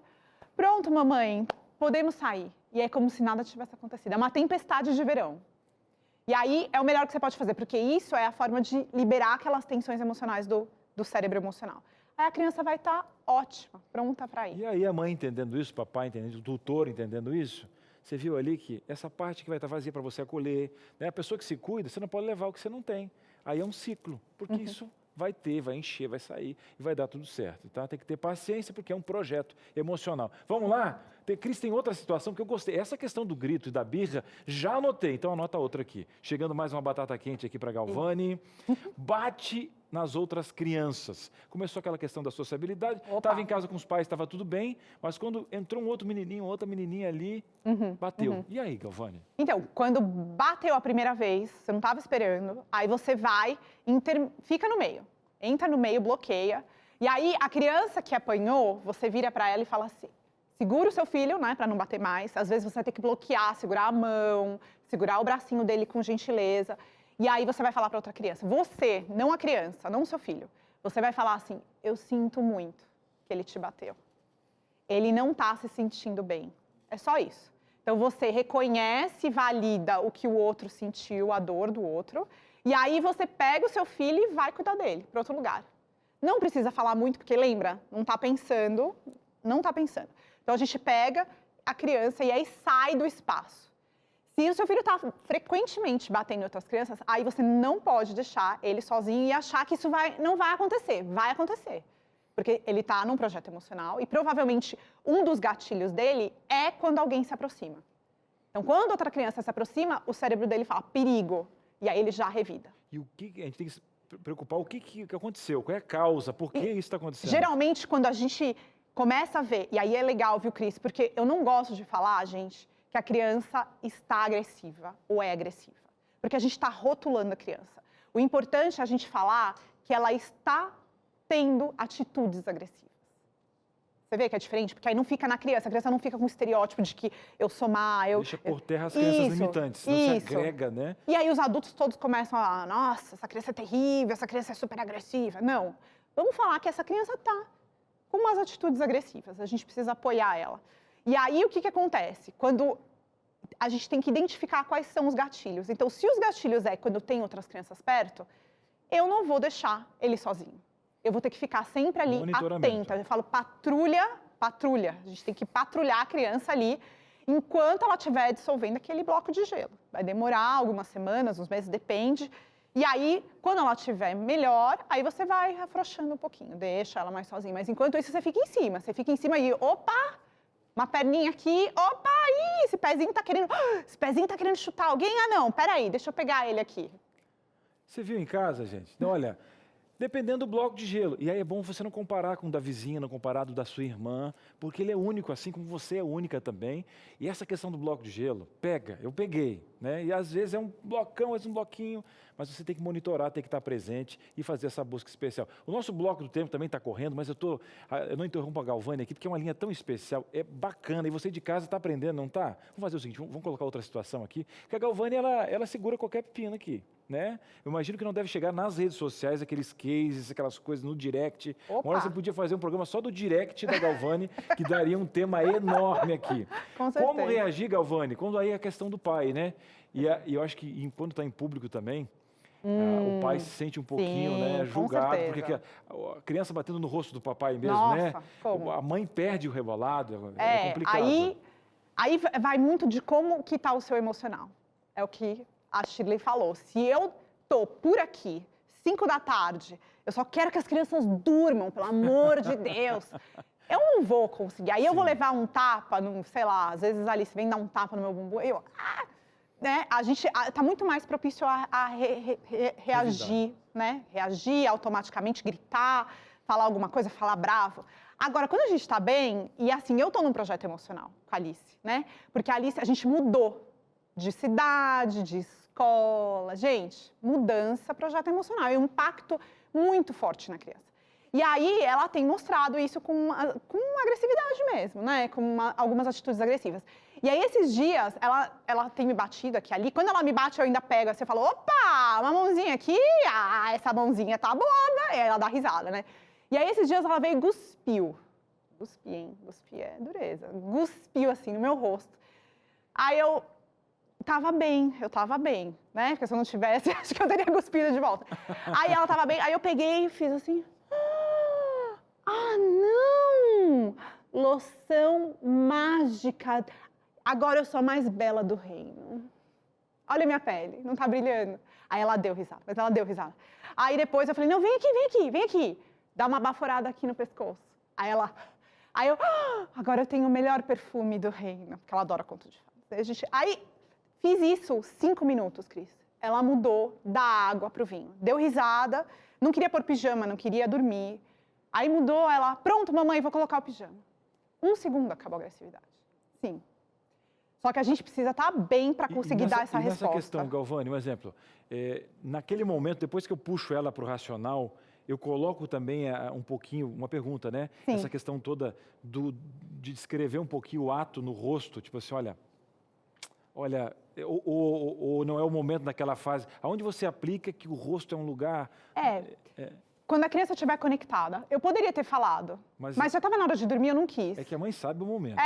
Pronto, mamãe, podemos sair. E é como se nada tivesse acontecido. É uma tempestade de verão. E aí é o melhor que você pode fazer, porque isso é a forma de liberar aquelas tensões emocionais do cérebro emocional. Aí a criança vai estar ótima, pronta para ir. E aí a mãe entendendo isso, o papai entendendo, o tutor entendendo isso, você viu ali que essa parte que vai estar vazia para você acolher, né? A pessoa que se cuida, você não pode levar o que você não tem. Aí é um ciclo, porque isso vai ter, vai encher, vai sair e vai dar tudo certo, tá? Tem que ter paciência porque é um projeto emocional. Vamos lá? Cris, tem outra situação que eu gostei. Essa questão do grito e da birra, já anotei, então anota outra aqui. Chegando mais uma batata quente aqui para Galvani. Bate nas outras crianças. Começou aquela questão da sociabilidade, estava em casa com os pais, estava tudo bem, mas quando entrou um outro menininho, outra menininha ali, bateu. E aí, Galvani? Então, quando bateu a primeira vez, você não estava esperando, aí você vai, fica no meio. Entra no meio, bloqueia. E aí, a criança que apanhou, você vira para ela e fala assim, segura o seu filho, né, para não bater mais. Às vezes você vai ter que bloquear, segurar a mão, segurar o bracinho dele com gentileza. E aí você vai falar para outra criança, você, não a criança, não o seu filho. Você vai falar assim, eu sinto muito que ele te bateu. Ele não está se sentindo bem. É só isso. Então você reconhece e valida o que o outro sentiu, a dor do outro. E aí você pega o seu filho e vai cuidar dele, para outro lugar. Não precisa falar muito, porque lembra, não está pensando. Então a gente pega a criança e aí sai do espaço. Se o seu filho está frequentemente batendo em outras crianças, aí você não pode deixar ele sozinho e achar que isso não vai acontecer. Vai acontecer. Porque ele está num projeto emocional e provavelmente um dos gatilhos dele é quando alguém se aproxima. Então, quando outra criança se aproxima, o cérebro dele fala perigo. E aí ele já revida. E o que a gente tem que se preocupar, o que aconteceu? Qual é a causa? Por que isso está acontecendo? Geralmente, quando a gente começa a ver, e aí é legal, viu, Cris? Porque eu não gosto de falar, gente, que a criança está agressiva ou é agressiva. Porque a gente está rotulando a criança. O importante é a gente falar que ela está tendo atitudes agressivas. Você vê que é diferente? Porque aí não fica na criança. A criança não fica com o estereótipo de que eu sou má, Deixa por terra as crianças limitantes, senão se agrega, né? E aí os adultos todos começam a, nossa, essa criança é terrível, essa criança é super agressiva. Não. Vamos falar que essa criança está com umas atitudes agressivas. A gente precisa apoiar ela. E aí, o que acontece? Quando a gente tem que identificar quais são os gatilhos. Então, se os gatilhos é quando tem outras crianças perto, eu não vou deixar ele sozinho. Eu vou ter que ficar sempre ali atenta. Eu falo patrulha. A gente tem que patrulhar a criança ali enquanto ela estiver dissolvendo aquele bloco de gelo. Vai demorar algumas semanas, uns meses, depende. E aí, quando ela estiver melhor, aí você vai afrouxando um pouquinho, deixa ela mais sozinha. Mas enquanto isso, você fica em cima e, opa! Uma perninha aqui, opa, aí, esse pezinho tá querendo chutar alguém? Ah, não, peraí, deixa eu pegar ele aqui. Você viu em casa, gente? Então, olha, dependendo do bloco de gelo. E aí é bom você não comparar com o da vizinha, não comparar do da sua irmã, porque ele é único, assim como você é única também. E essa questão do bloco de gelo, eu peguei, né? E às vezes é um blocão, às vezes um bloquinho, mas você tem que monitorar, tem que estar presente e fazer essa busca especial. O nosso bloco do tempo também está correndo, mas eu não interrompo a Galvani aqui, porque é uma linha tão especial, é bacana, e você de casa está aprendendo, não está? Vamos fazer o seguinte, vamos colocar outra situação aqui, que a Galvani, ela segura qualquer pepino aqui, né? Eu imagino que não deve chegar nas redes sociais, aqueles cases, aquelas coisas no direct. Opa. Uma hora você podia fazer um programa só do direct da Galvani, que daria um tema enorme aqui. Com certeza. Como reagir, Galvani? Quando aí a questão do pai, né? E eu acho que quando está em público também, o pai se sente um pouquinho, sim, né, julgado, com porque a criança batendo no rosto do papai mesmo, Nossa, né? como? A mãe perde o rebolado, é complicado. Aí vai muito de como que tá o seu emocional. É o que a Shirley falou. Se eu tô por aqui, 5 da tarde, eu só quero que as crianças durmam, pelo amor de Deus. Eu não vou conseguir. Aí eu vou levar um tapa, sei lá, às vezes a Alice vem dar um tapa no meu bumbum, né, a gente está muito mais propício a reagir, né? Reagir automaticamente, gritar, falar alguma coisa, falar bravo. Agora, quando a gente está bem, e assim, eu estou num projeto emocional com a Alice, né? Porque a Alice, a gente mudou de cidade, de escola. Gente, mudança, projeto emocional. É um impacto muito forte na criança. E aí, ela tem mostrado isso com agressividade mesmo, né? Com algumas atitudes agressivas. E aí, esses dias, ela tem me batido aqui ali. Quando ela me bate, eu ainda pego, você fala, opa, uma mãozinha aqui, essa mãozinha tá boa, né? E aí ela dá risada, né? E aí, esses dias, ela veio e cuspiu. Cuspi, hein? Cuspi é dureza. Cuspiu, assim, no meu rosto. Aí eu tava bem, né? Porque se eu não tivesse, acho que eu teria cuspido de volta. Aí ela tava bem, aí eu peguei e fiz assim... Ah, não! Loção mágica. Agora eu sou a mais bela do reino. Olha a minha pele, não tá brilhando. Aí ela deu risada, mas ela deu risada. Aí depois eu falei, não, vem aqui. Dá uma baforada aqui no pescoço. Aí eu, agora eu tenho o melhor perfume do reino. Porque ela adora conto de fadas. Aí fiz isso 5 minutos, Cris. Ela mudou da água pro vinho. Deu risada, não queria pôr pijama, não queria dormir. Aí mudou, ela, pronto, mamãe, vou colocar o pijama. 1 segundo acabou a agressividade. Sim. Só que a gente precisa estar bem para conseguir dar essa resposta. Nessa questão, Galvani, um exemplo. Naquele momento, depois que eu puxo ela para o racional, eu coloco também um pouquinho, uma pergunta, né? Sim. Essa questão toda de descrever um pouquinho o ato no rosto, tipo assim, olha, ou não é o momento naquela fase. Aonde você aplica que o rosto é um lugar... Quando a criança estiver conectada, eu poderia ter falado, mas já estava na hora de dormir, eu não quis. É que a mãe sabe o momento.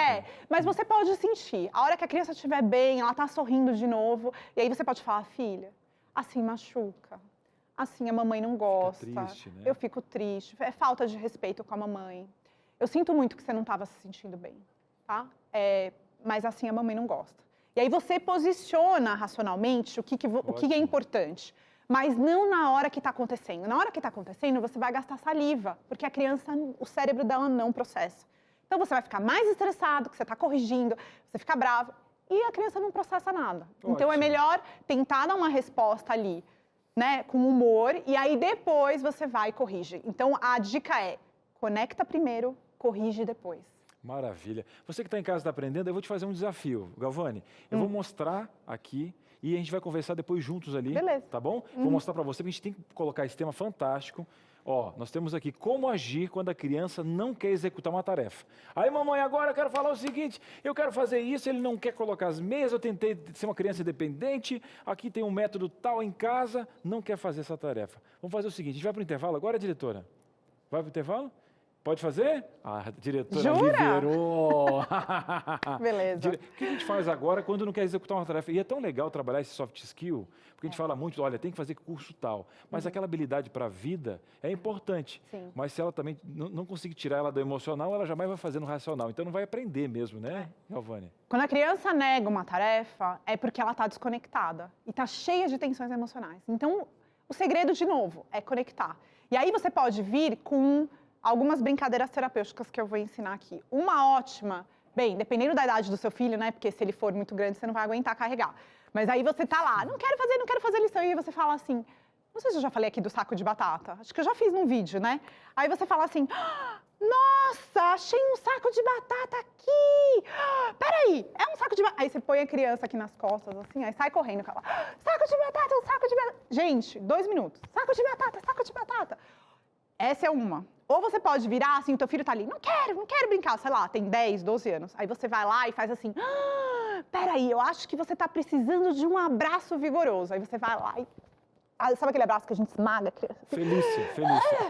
Mas você pode sentir. A hora que a criança estiver bem, ela está sorrindo de novo, e aí você pode falar, filha, assim machuca, assim a mamãe não gosta. Fica triste, né? Eu fico triste, é falta de respeito com a mamãe. Eu sinto muito que você não estava se sentindo bem, tá? Mas assim a mamãe não gosta. E aí você posiciona racionalmente o que é importante. Mas não na hora que está acontecendo. Na hora que está acontecendo, você vai gastar saliva, porque a criança, o cérebro dela não processa. Então, você vai ficar mais estressado, que você está corrigindo, você fica bravo, e a criança não processa nada. Ótimo. Então, é melhor tentar dar uma resposta ali, né, com humor, e aí depois você vai e corrige. Então, a dica é, conecta primeiro, corrige depois. Maravilha. Você que está em casa está aprendendo, eu vou te fazer um desafio, Galvani. Eu vou mostrar aqui e a gente vai conversar depois juntos ali. Beleza. Tá bom? Vou mostrar para você, porque a gente tem que colocar esse tema fantástico. Ó, nós temos aqui como agir quando a criança não quer executar uma tarefa. Aí, mamãe, agora eu quero falar o seguinte, eu quero fazer isso, ele não quer colocar as meias, eu tentei ser uma criança independente, aqui tem um método tal em casa, não quer fazer essa tarefa. Vamos fazer o seguinte, a gente vai para o intervalo agora, diretora? Vai para o intervalo? Pode fazer? A diretora liberou. Beleza. O que a gente faz agora quando não quer executar uma tarefa? E é tão legal trabalhar esse soft skill, porque a gente fala muito, olha, tem que fazer curso tal. Mas aquela habilidade para a vida é importante. Sim. Mas se ela também não conseguir tirar ela do emocional, ela jamais vai fazer no racional. Então não vai aprender mesmo, né, Galvani? Quando a criança nega uma tarefa, é porque ela está desconectada e está cheia de tensões emocionais. Então, o segredo, de novo, é conectar. E aí você pode vir com algumas brincadeiras terapêuticas que eu vou ensinar aqui. Uma ótima, bem, dependendo da idade do seu filho, né? Porque se ele for muito grande, você não vai aguentar carregar. Mas aí você tá lá, não quero fazer lição. E aí você fala assim, não sei se eu já falei aqui do saco de batata. Acho que eu já fiz num vídeo, né? Aí você fala assim, nossa, achei um saco de batata aqui. Peraí, é um saco de batata. Aí você põe a criança aqui nas costas, assim, aí sai correndo e fala, saco de batata, um saco de batata. Gente, 2 minutos. Saco de batata, saco de batata. Essa é uma. Ou você pode virar assim, o teu filho tá ali, não quero brincar, sei lá, tem 10, 12 anos. Aí você vai lá e faz assim, peraí, eu acho que você tá precisando de um abraço vigoroso. Aí você vai lá e, sabe aquele abraço que a gente esmaga a criança? Felícia.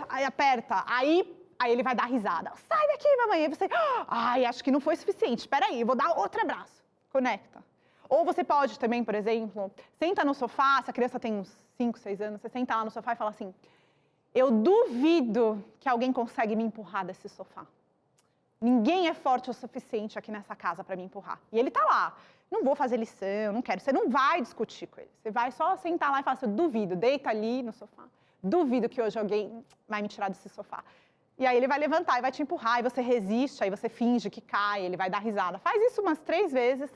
Aí aperta, aí ele vai dar risada. Sai daqui, mamãe. Aí você, acho que não foi suficiente, peraí, eu vou dar outro abraço. Conecta. Ou você pode também, por exemplo, senta no sofá, se a criança tem uns 5, 6 anos, você senta lá no sofá e fala assim, eu duvido que alguém consegue me empurrar desse sofá. Ninguém é forte o suficiente aqui nessa casa para me empurrar. E ele tá lá. Não vou fazer lição, não quero. Você não vai discutir com ele. Você vai só sentar lá e falar assim, eu duvido, deita ali no sofá. Duvido que hoje alguém vai me tirar desse sofá. E aí ele vai levantar e vai te empurrar, e você resiste, aí você finge que cai, ele vai dar risada. Faz isso umas 3 vezes.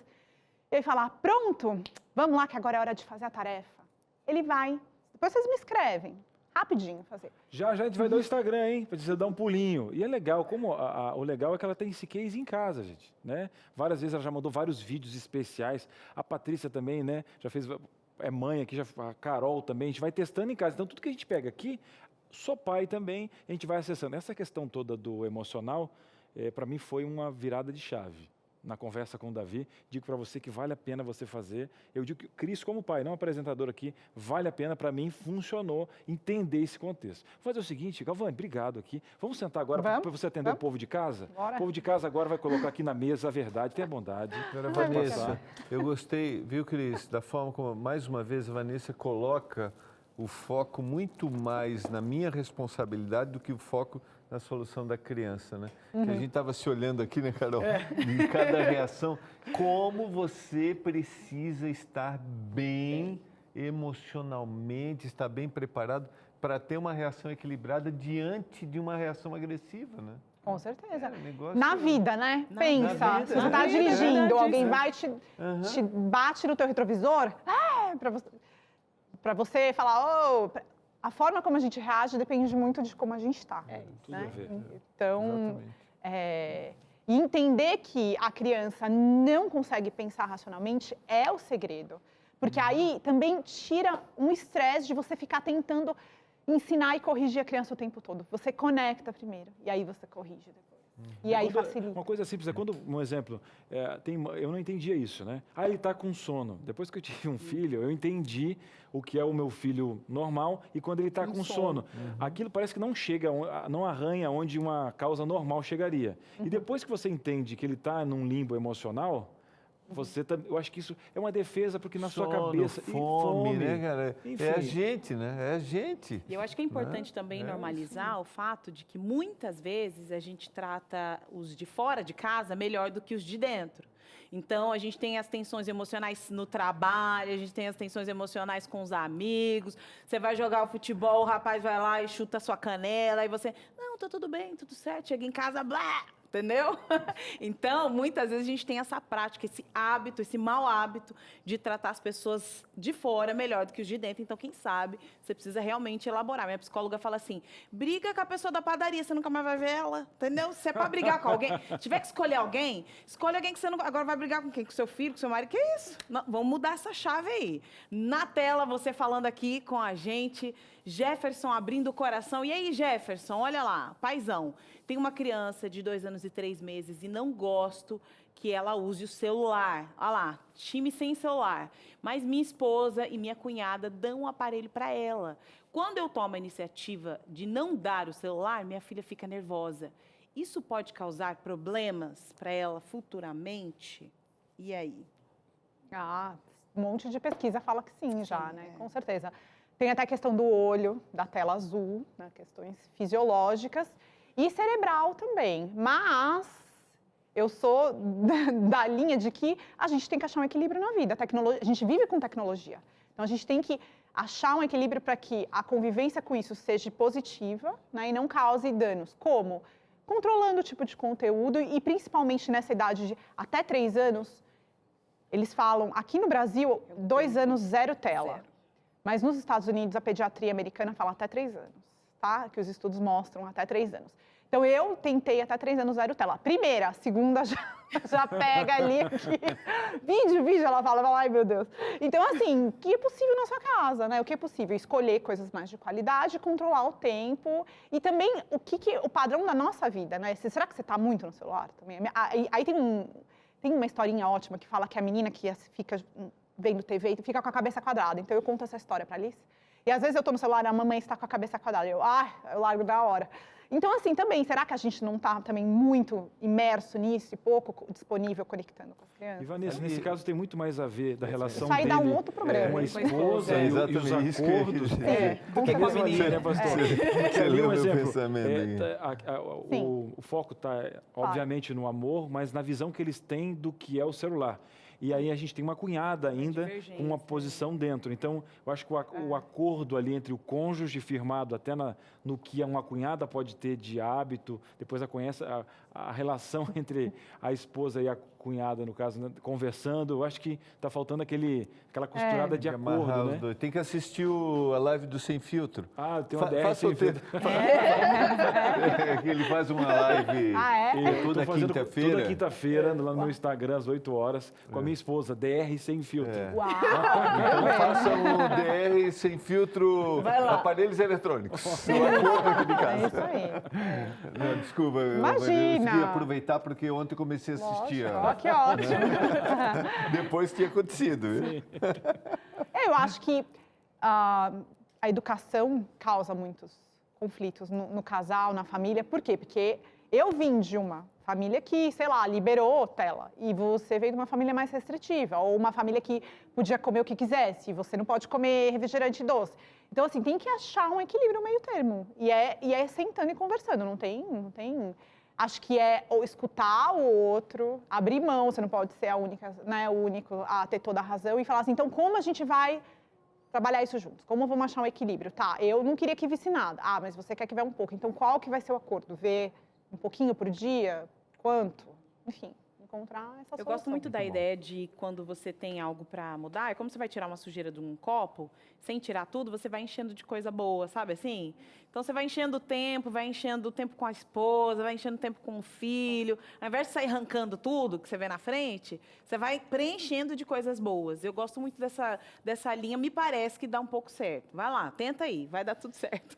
e aí falar, pronto, vamos lá que agora é hora de fazer a tarefa. Ele vai. Depois vocês me escrevem. Rapidinho fazer. Já a gente vai dar o Instagram, hein? Pra você dar um pulinho. E é legal, o legal é que ela tem esse case em casa, gente, né? Várias vezes ela já mandou vários vídeos especiais. A Patrícia também, né? Já fez, é mãe aqui, a Carol também. A gente vai testando em casa. Então, tudo que a gente pega aqui, sou pai também, a gente vai acessando. Essa questão toda do emocional, para mim, foi uma virada de chave. Na conversa com o Davi, digo para você que vale a pena você fazer. Eu digo que Cris, como pai, não apresentador aqui, vale a pena, para mim, funcionou entender esse contexto. Vou fazer o seguinte, Galvani, obrigado aqui. Vamos sentar agora para você atender o povo de casa? Bora. O povo de casa agora vai colocar aqui na mesa a verdade, tenha bondade. Vanessa, eu gostei, viu, Cris, da forma como, mais uma vez, a Vanessa coloca o foco muito mais na minha responsabilidade do que o foco na solução da criança, né? Que a gente estava se olhando aqui, né, Carol? Em cada reação, como você precisa estar bem emocionalmente, estar bem preparado para ter uma reação equilibrada diante de uma reação agressiva, né? Com certeza. Negócio... Na vida, né? Pensa, na vida, se você está é dirigindo, verdade, alguém isso. vai te bate no teu retrovisor, para você falar, a forma como a gente reage depende muito de como a gente está. Tudo a ver. Então, Exatamente. e entender que a criança não consegue pensar racionalmente é o segredo. Porque aí também tira um estresse de você ficar tentando ensinar e corrigir a criança o tempo todo. Você conecta primeiro, e aí você corrige depois. E aí facilita. Uma coisa simples, é quando, um exemplo, eu não entendia isso, né? ele está com sono. Depois que eu tive um filho, eu entendi o que é o meu filho normal e quando ele está com sono. Aquilo parece que não chega, não arranha onde uma causa normal chegaria. E depois que você entende que ele está num limbo emocional, eu acho que isso é uma defesa, porque na sua cabeça... Fome, né, cara? Enfim. É a gente, né? É a gente. E eu acho que é importante também normalizar o fato de que muitas vezes a gente trata os de fora de casa melhor do que os de dentro. Então, a gente tem as tensões emocionais no trabalho, a gente tem as tensões emocionais com os amigos. Você vai jogar o futebol, o rapaz vai lá e chuta a sua canela, e você, não, tá tudo bem, tudo certo, chega em casa, blá! Entendeu? Então, muitas vezes a gente tem essa prática, esse hábito, esse mau hábito de tratar as pessoas de fora melhor do que os de dentro. Então, quem sabe, você precisa realmente elaborar. Minha psicóloga fala assim, briga com a pessoa da padaria, você nunca mais vai ver ela, entendeu? Se é pra brigar com alguém, tiver que escolher alguém, escolhe alguém que você não... Agora vai brigar com quem? Com seu filho, com seu marido? Que isso? Não, vamos mudar essa chave aí. Na tela, você falando aqui com a gente, Jefferson abrindo o coração. E aí, Jefferson, olha lá, paizão. Tem uma criança de 2 anos e 3 meses e não gosto que ela use o celular. Olha lá, time sem celular. Mas minha esposa e minha cunhada dão um aparelho para ela. Quando eu tomo a iniciativa de não dar o celular, minha filha fica nervosa. Isso pode causar problemas para ela futuramente? E aí? Um monte de pesquisa fala que sim, já, né? Com certeza. Tem até a questão do olho, da tela azul, né? Questões fisiológicas. E cerebral também, mas eu sou da linha de que a gente tem que achar um equilíbrio na vida. A gente vive com tecnologia, então a gente tem que achar um equilíbrio para que a convivência com isso seja positiva, né, e não cause danos. Como? Controlando o tipo de conteúdo e principalmente nessa idade de até 3 anos, eles falam, aqui no Brasil, 2 anos, 0 tela. Zero. Mas nos Estados Unidos, a pediatria americana fala até 3 anos. Tá? Que os estudos mostram até 3 anos. Então, eu tentei até 3 anos 0 tela. Primeira, a segunda já pega ali aqui. Vídeo, ela fala, ai meu Deus. Então, assim, o que é possível na sua casa, né? O que é possível? Escolher coisas mais de qualidade, controlar o tempo e também o padrão da nossa vida, né? Será que você está muito no celular também? Aí tem uma historinha ótima que fala que a menina que fica vendo TV fica com a cabeça quadrada. Então, eu conto essa história para a Alice. E às vezes eu estou no celular e a mamãe está com a cabeça quadrada. Eu largo na hora. Então, assim, também, será que a gente não está também muito imerso nisso e pouco disponível conectando com as crianças? E, Vanessa, nesse caso tem muito mais a ver da relação Isso aí dele dá um outro programa. com a esposa e os acordos. Com Que a menina, né, pastor? Você leu meu pensamento O foco está, obviamente, no amor, mas na visão que eles têm do que é o celular. E aí a gente tem uma cunhada ainda com uma posição dentro. Então, eu acho que o acordo ali entre o cônjuge firmado até no que uma cunhada pode ter de hábito, depois a relação entre a esposa e cunhada, no caso, né, conversando. Eu acho que está faltando aquela costurada de acordo, né? Tem que assistir a live do Sem Filtro. Ah, tem uma DR Sem Filtro. Ele faz uma live toda quinta-feira. Toda quinta-feira, lá no meu Instagram, às 8 horas, com a minha esposa, DR Sem Filtro. Uau! Então faça um DR Sem Filtro aparelhos eletrônicos. O acordo aqui de casa. É isso aí. Não, desculpa, Imagina. eu queria aproveitar porque ontem comecei a assistir. Ó, que ótimo. Depois tinha acontecido. Viu? Eu acho que a educação causa muitos conflitos no casal, na família. Por quê? Porque eu vim de uma família que, sei lá, liberou tela. E você veio de uma família mais restritiva. Ou uma família que podia comer o que quisesse. E você não pode comer refrigerante doce. Então, assim, tem que achar um equilíbrio meio termo. E é sentando e conversando. Não tem... Acho que é ou escutar o outro, abrir mão, você não pode ser a única, né, o único a ter toda a razão e falar assim, então como a gente vai trabalhar isso juntos? Como vamos achar um equilíbrio? Tá, eu não queria que visse nada. Ah, mas você quer que vá um pouco. Então qual que vai ser o acordo? Ver um pouquinho por dia? Quanto? Enfim, encontrar essa solução. Eu gosto muito da ideia de quando você tem algo para mudar, é como você vai tirar uma sujeira de um copo, sem tirar tudo, você vai enchendo de coisa boa, sabe assim? Então, você vai enchendo o tempo com a esposa, vai enchendo o tempo com o filho. Ao invés de sair arrancando tudo que você vê na frente, você vai preenchendo de coisas boas. Eu gosto muito dessa linha, me parece que dá um pouco certo. Vai lá, tenta aí, vai dar tudo certo.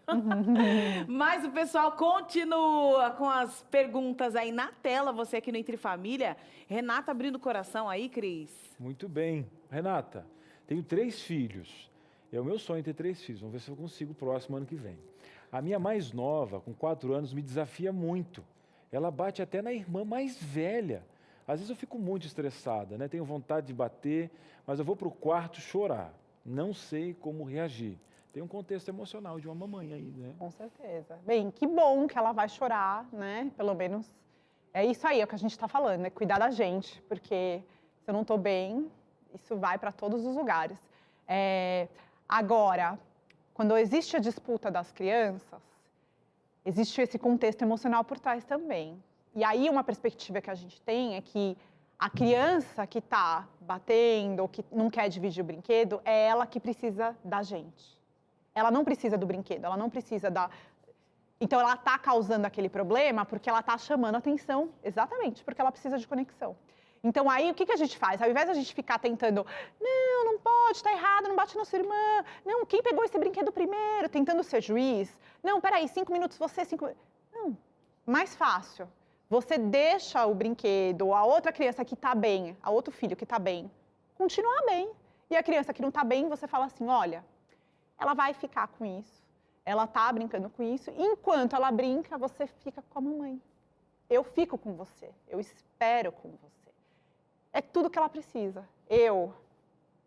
Mas o pessoal continua com as perguntas aí na tela, você aqui no Entre Família. Renata abrindo o coração aí, Cris. Muito bem. Renata, tenho 3 filhos. É o meu sonho ter 3 filhos. Vamos ver se eu consigo o próximo ano que vem. A minha mais nova, com 4 anos, me desafia muito. Ela bate até na irmã mais velha. Às vezes eu fico muito estressada, né? Tenho vontade de bater, mas eu vou para o quarto chorar. Não sei como reagir. Tem um contexto emocional de uma mamãe aí, né? Com certeza. Bem, que bom que ela vai chorar, né? Pelo menos é isso aí, é o que a gente está falando, né? Cuidar da gente, porque se eu não estou bem, isso vai para todos os lugares. Agora, quando existe a disputa das crianças, existe esse contexto emocional por trás também. E aí uma perspectiva que a gente tem é que a criança que está batendo ou que não quer dividir o brinquedo, é ela que precisa da gente. Ela não precisa do brinquedo, ela não precisa da... Então ela está causando aquele problema porque ela está chamando atenção, exatamente, porque ela precisa de conexão. Então, aí, o que a gente faz? Ao invés de a gente ficar tentando, não pode, está errado, não bate na sua irmã. Não, quem pegou esse brinquedo primeiro? Tentando ser juiz. Não, peraí, 5 minutos você, 5 minutos... Não, mais fácil. Você deixa o brinquedo, a outra criança que está bem, a outro filho que está bem, continuar bem. E a criança que não está bem, você fala assim, olha, ela vai ficar com isso. Ela está brincando com isso. E enquanto ela brinca, você fica com a mamãe. Eu fico com você. Eu espero com você. É tudo que ela precisa. Eu,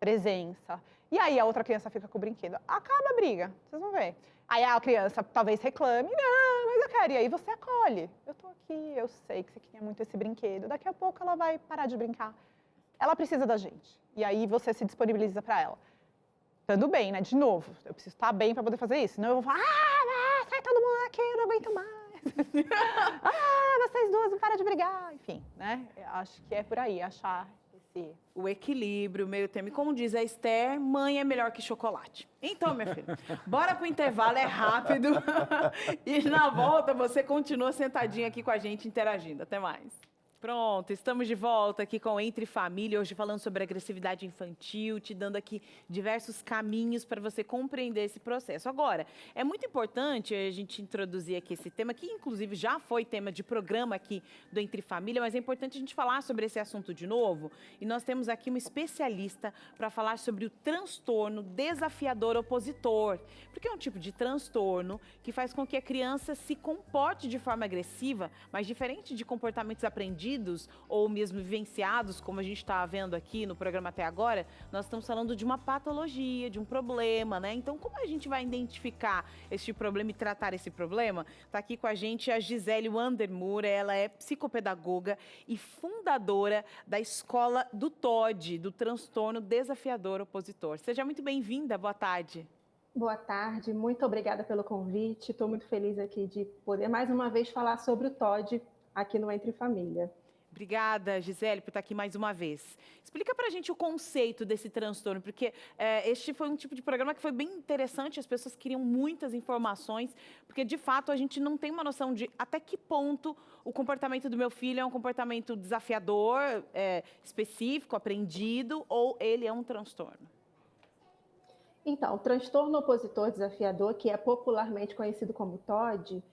presença. E aí a outra criança fica com o brinquedo. Acaba a briga, vocês vão ver. Aí a criança talvez reclame, não, mas eu quero. E aí você acolhe. Eu tô aqui, eu sei que você queria muito esse brinquedo. Daqui a pouco ela vai parar de brincar. Ela precisa da gente. E aí você se disponibiliza para ela. Estando bem, né? De novo, eu preciso estar bem para poder fazer isso. Senão eu vou falar, sai todo mundo daqui, eu não aguento mais. Vocês duas não param de brigar. Enfim, né? Eu acho que é por aí, achar o equilíbrio, o meio termo. E como diz a Esther, mãe é melhor que chocolate. Então, minha filha, bora pro intervalo, é rápido. E na volta você continua sentadinha aqui com a gente, interagindo. Até mais. Pronto, estamos de volta aqui com Entre Família, hoje falando sobre agressividade infantil, te dando aqui diversos caminhos para você compreender esse processo. Agora, é muito importante a gente introduzir aqui esse tema, que inclusive já foi tema de programa aqui do Entre Família, mas é importante a gente falar sobre esse assunto de novo. E nós temos aqui uma especialista para falar sobre o transtorno desafiador opositor, porque é um tipo de transtorno que faz com que a criança se comporte de forma agressiva, mas diferente de comportamentos aprendidos, ou mesmo vivenciados, como a gente está vendo aqui no programa até agora, nós estamos falando de uma patologia, de um problema, né? Então, como a gente vai identificar este problema e tratar esse problema? Está aqui com a gente a Gisele Wandermoor, ela é psicopedagoga e fundadora da Escola do TOD, do Transtorno Desafiador Opositor. Seja muito bem-vinda, boa tarde. Boa tarde, muito obrigada pelo convite. Estou muito feliz aqui de poder mais uma vez falar sobre o TOD aqui no Entre Família. Obrigada, Gisele, por estar aqui mais uma vez. Explica pra gente o conceito desse transtorno, porque este foi um tipo de programa que foi bem interessante, as pessoas queriam muitas informações, porque de fato a gente não tem uma noção de até que ponto o comportamento do meu filho é um comportamento desafiador, específico, aprendido, ou ele é um transtorno. Então, o transtorno opositor desafiador, que é popularmente conhecido como TOD,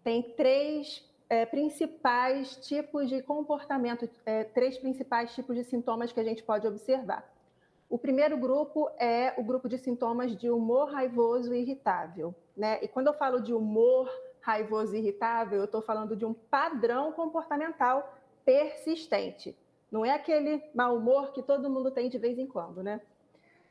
tem três principais tipos de comportamento, três principais tipos de sintomas que a gente pode observar. O primeiro grupo é o grupo de sintomas de humor raivoso e irritável, né? E quando eu falo de humor raivoso e irritável, eu estou falando de um padrão comportamental persistente. Não é aquele mau humor que todo mundo tem de vez em quando, né?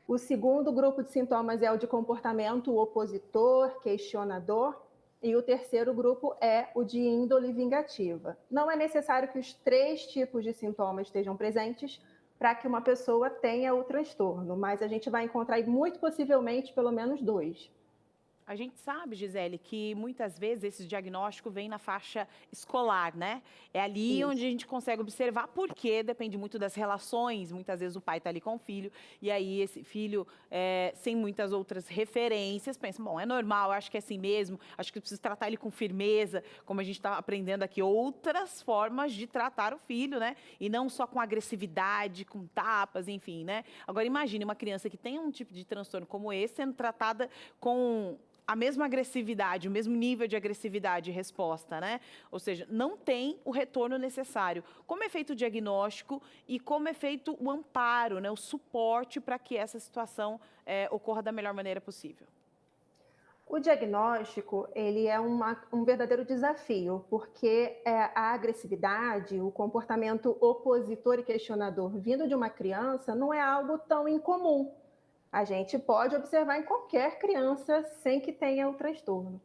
O segundo grupo de sintomas é o de comportamento opositor, questionador, e o terceiro grupo é o de índole vingativa. Não é necessário que os três tipos de sintomas estejam presentes para que uma pessoa tenha o transtorno, mas a gente vai encontrar muito possivelmente pelo menos dois. A gente sabe, Gisele, que muitas vezes esse diagnóstico vem na faixa escolar, né? É ali Isso. onde a gente consegue observar, porque depende muito das relações. Muitas vezes o pai está ali com o filho, e aí esse filho, sem muitas outras referências, pensa, bom, é normal, acho que é assim mesmo, acho que eu preciso tratar ele com firmeza, como a gente está aprendendo aqui, outras formas de tratar o filho, né? E não só com agressividade, com tapas, enfim, né? Agora imagine uma criança que tem um tipo de transtorno como esse, sendo tratada com a mesma agressividade, o mesmo nível de agressividade e resposta, né? Ou seja, não tem o retorno necessário. Como é feito o diagnóstico e como é feito o amparo, né? O suporte para que essa situação ocorra da melhor maneira possível? O diagnóstico, ele é um verdadeiro desafio, porque a agressividade, o comportamento opositor e questionador vindo de uma criança não é algo tão incomum. A gente pode observar em qualquer criança sem que tenha o transtorno.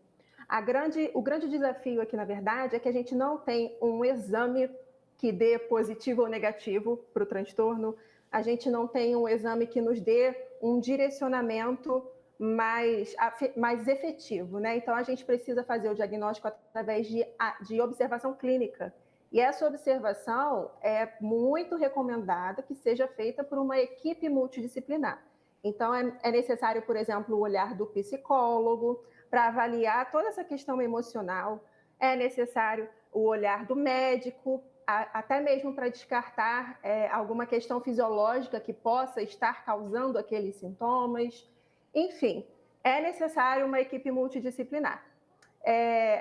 O grande desafio aqui, na verdade, é que a gente não tem um exame que dê positivo ou negativo para o transtorno, a gente não tem um exame que nos dê um direcionamento mais efetivo, né? Então, a gente precisa fazer o diagnóstico através de observação clínica. E essa observação é muito recomendada que seja feita por uma equipe multidisciplinar. Então, é necessário, por exemplo, o olhar do psicólogo para avaliar toda essa questão emocional. É necessário o olhar do médico, até mesmo para descartar alguma questão fisiológica que possa estar causando aqueles sintomas. Enfim, é necessário uma equipe multidisciplinar.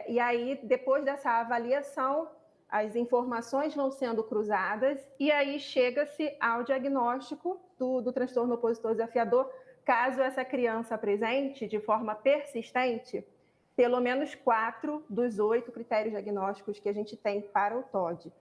E aí, depois dessa avaliação, as informações vão sendo cruzadas e aí chega-se ao diagnóstico do transtorno opositor desafiador, caso essa criança apresente de forma persistente pelo menos 4 dos 8 critérios diagnósticos que a gente tem para o TOD.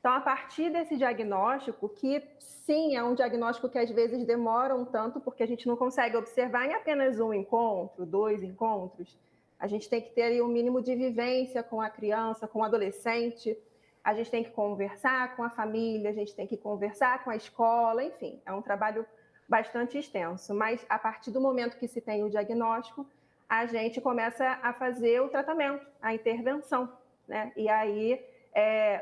Então, a partir desse diagnóstico, que sim, é um diagnóstico que às vezes demora um tanto, porque a gente não consegue observar em apenas um encontro, 2 encontros, a gente tem que ter aí um mínimo de vivência com a criança, com o adolescente, a gente tem que conversar com a família, a gente tem que conversar com a escola, enfim, é um trabalho bastante extenso. Mas a partir do momento que se tem o diagnóstico, a gente começa a fazer o tratamento, a intervenção, né? E aí,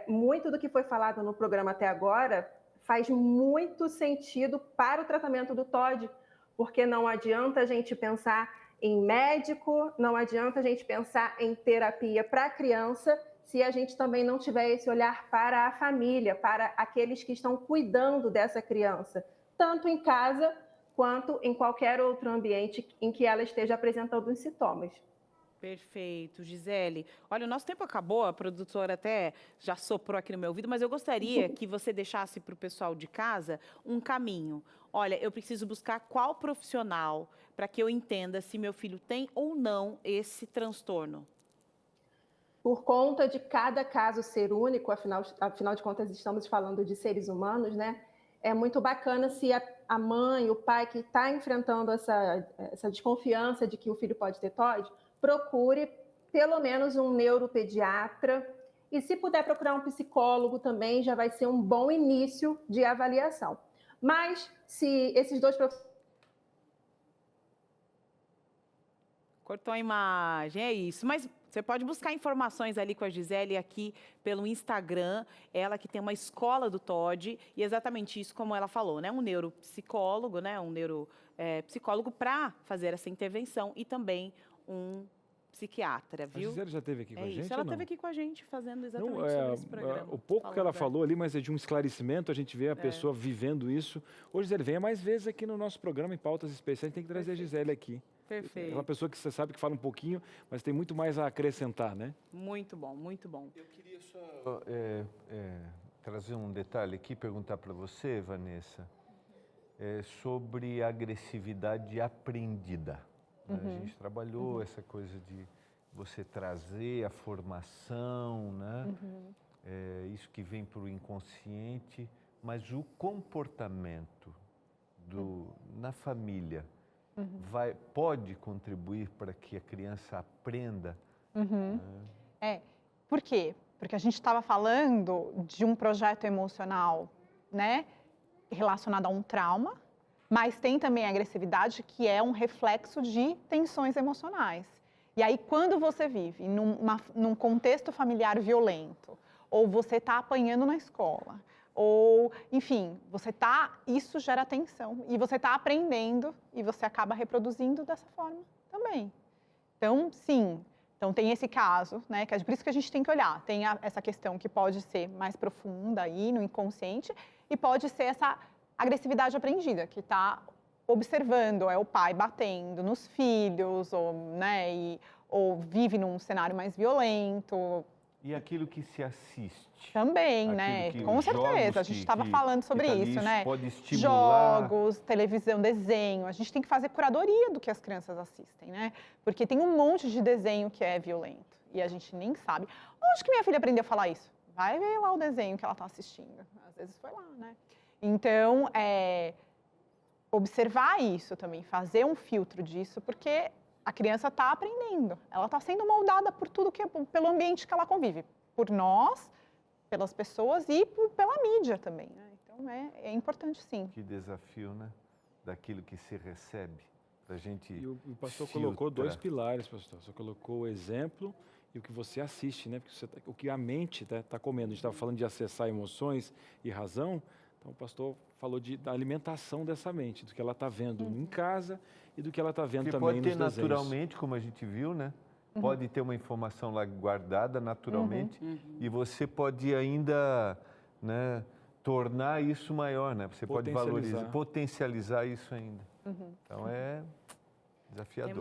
muito do que foi falado no programa até agora faz muito sentido para o tratamento do TOD, porque não adianta a gente pensar em médico, não adianta a gente pensar em terapia para a criança se a gente também não tiver esse olhar para a família, para aqueles que estão cuidando dessa criança, tanto em casa quanto em qualquer outro ambiente em que ela esteja apresentando os sintomas. Perfeito, Gisele. Olha, o nosso tempo acabou, a produtora até já soprou aqui no meu ouvido, mas eu gostaria que você deixasse para o pessoal de casa um caminho. Olha, eu preciso buscar qual profissional para que eu entenda se meu filho tem ou não esse transtorno. Por conta de cada caso ser único, afinal de contas estamos falando de seres humanos, né? É muito bacana se a mãe, o pai que está enfrentando essa desconfiança de que o filho pode ter TOD, procure pelo menos um neuropediatra e se puder procurar um psicólogo também, já vai ser um bom início de avaliação. Mas se esses dois profissionais... Cortou a imagem, é isso. Mas Você pode buscar informações ali com a Gisele aqui pelo Instagram, ela que tem uma escola do TOD, e exatamente isso como ela falou, né? Um neuropsicólogo, né? Um neuropsicólogo para fazer essa intervenção e também um psiquiatra, viu? A Gisele já esteve aqui com a gente? Ela ou não? esteve aqui com a gente fazendo exatamente Não, sobre esse programa. o pouco que ela falando, falou ali, mas é de um esclarecimento, a gente vê a pessoa vivendo isso. Ô, Gisele, venha mais vezes aqui no nosso programa em Pautas Especiais, tem que trazer a Gisele aqui. Perfeito. É uma pessoa que você sabe que fala um pouquinho, mas tem muito mais a acrescentar, né? Muito bom, muito bom. Eu queria só trazer um detalhe aqui, perguntar para você, Vanessa, sobre a agressividade aprendida. Né? A gente trabalhou essa coisa de você trazer a formação, né? Isso que vem para o inconsciente, mas o comportamento na família pode contribuir para que a criança aprenda. Por quê? Porque a gente estava falando de um projeto emocional, né, relacionado a um trauma, mas tem também a agressividade, que é um reflexo de tensões emocionais. E aí, quando você vive num contexto familiar violento, ou você está apanhando na escola, ou, enfim, isso gera tensão, e você está aprendendo, e você acaba reproduzindo dessa forma também. Então, sim, tem esse caso, né, que é por isso que a gente tem que olhar. Tem essa questão que pode ser mais profunda aí no inconsciente, e pode ser essa agressividade aprendida, que está observando, é o pai batendo nos filhos, ou vive num cenário mais violento. E aquilo que se assiste. Também, né? Com certeza. A gente estava falando sobre isso, né? Pode estimular. Jogos, televisão, desenho. A gente tem que fazer curadoria do que as crianças assistem, né? Porque tem um monte de desenho que é violento e a gente nem sabe. Onde que minha filha aprendeu a falar isso? Vai ver lá o desenho que ela está assistindo. Às vezes foi lá, né? Então, observar isso também, fazer um filtro disso, porque a criança está aprendendo, ela está sendo moldada por tudo pelo ambiente que ela convive, por nós, pelas pessoas e pela mídia também, né? Então é importante, sim. Que desafio, né? Daquilo que se recebe, da gente. E o pastor colocou 2 pilares, pastor. Você colocou o exemplo e o que você assiste, né? Porque o que a mente está comendo. A gente estava falando de acessar emoções e razão. Então, o pastor falou da alimentação dessa mente, do que ela está vendo em casa e do que ela está vendo Porque também nos desenhos. Pode ter naturalmente, como a gente viu, né? Pode ter uma informação lá guardada naturalmente e você pode ainda, né, tornar isso maior, né? Você pode valorizar, potencializar isso ainda. Então, é desafiador.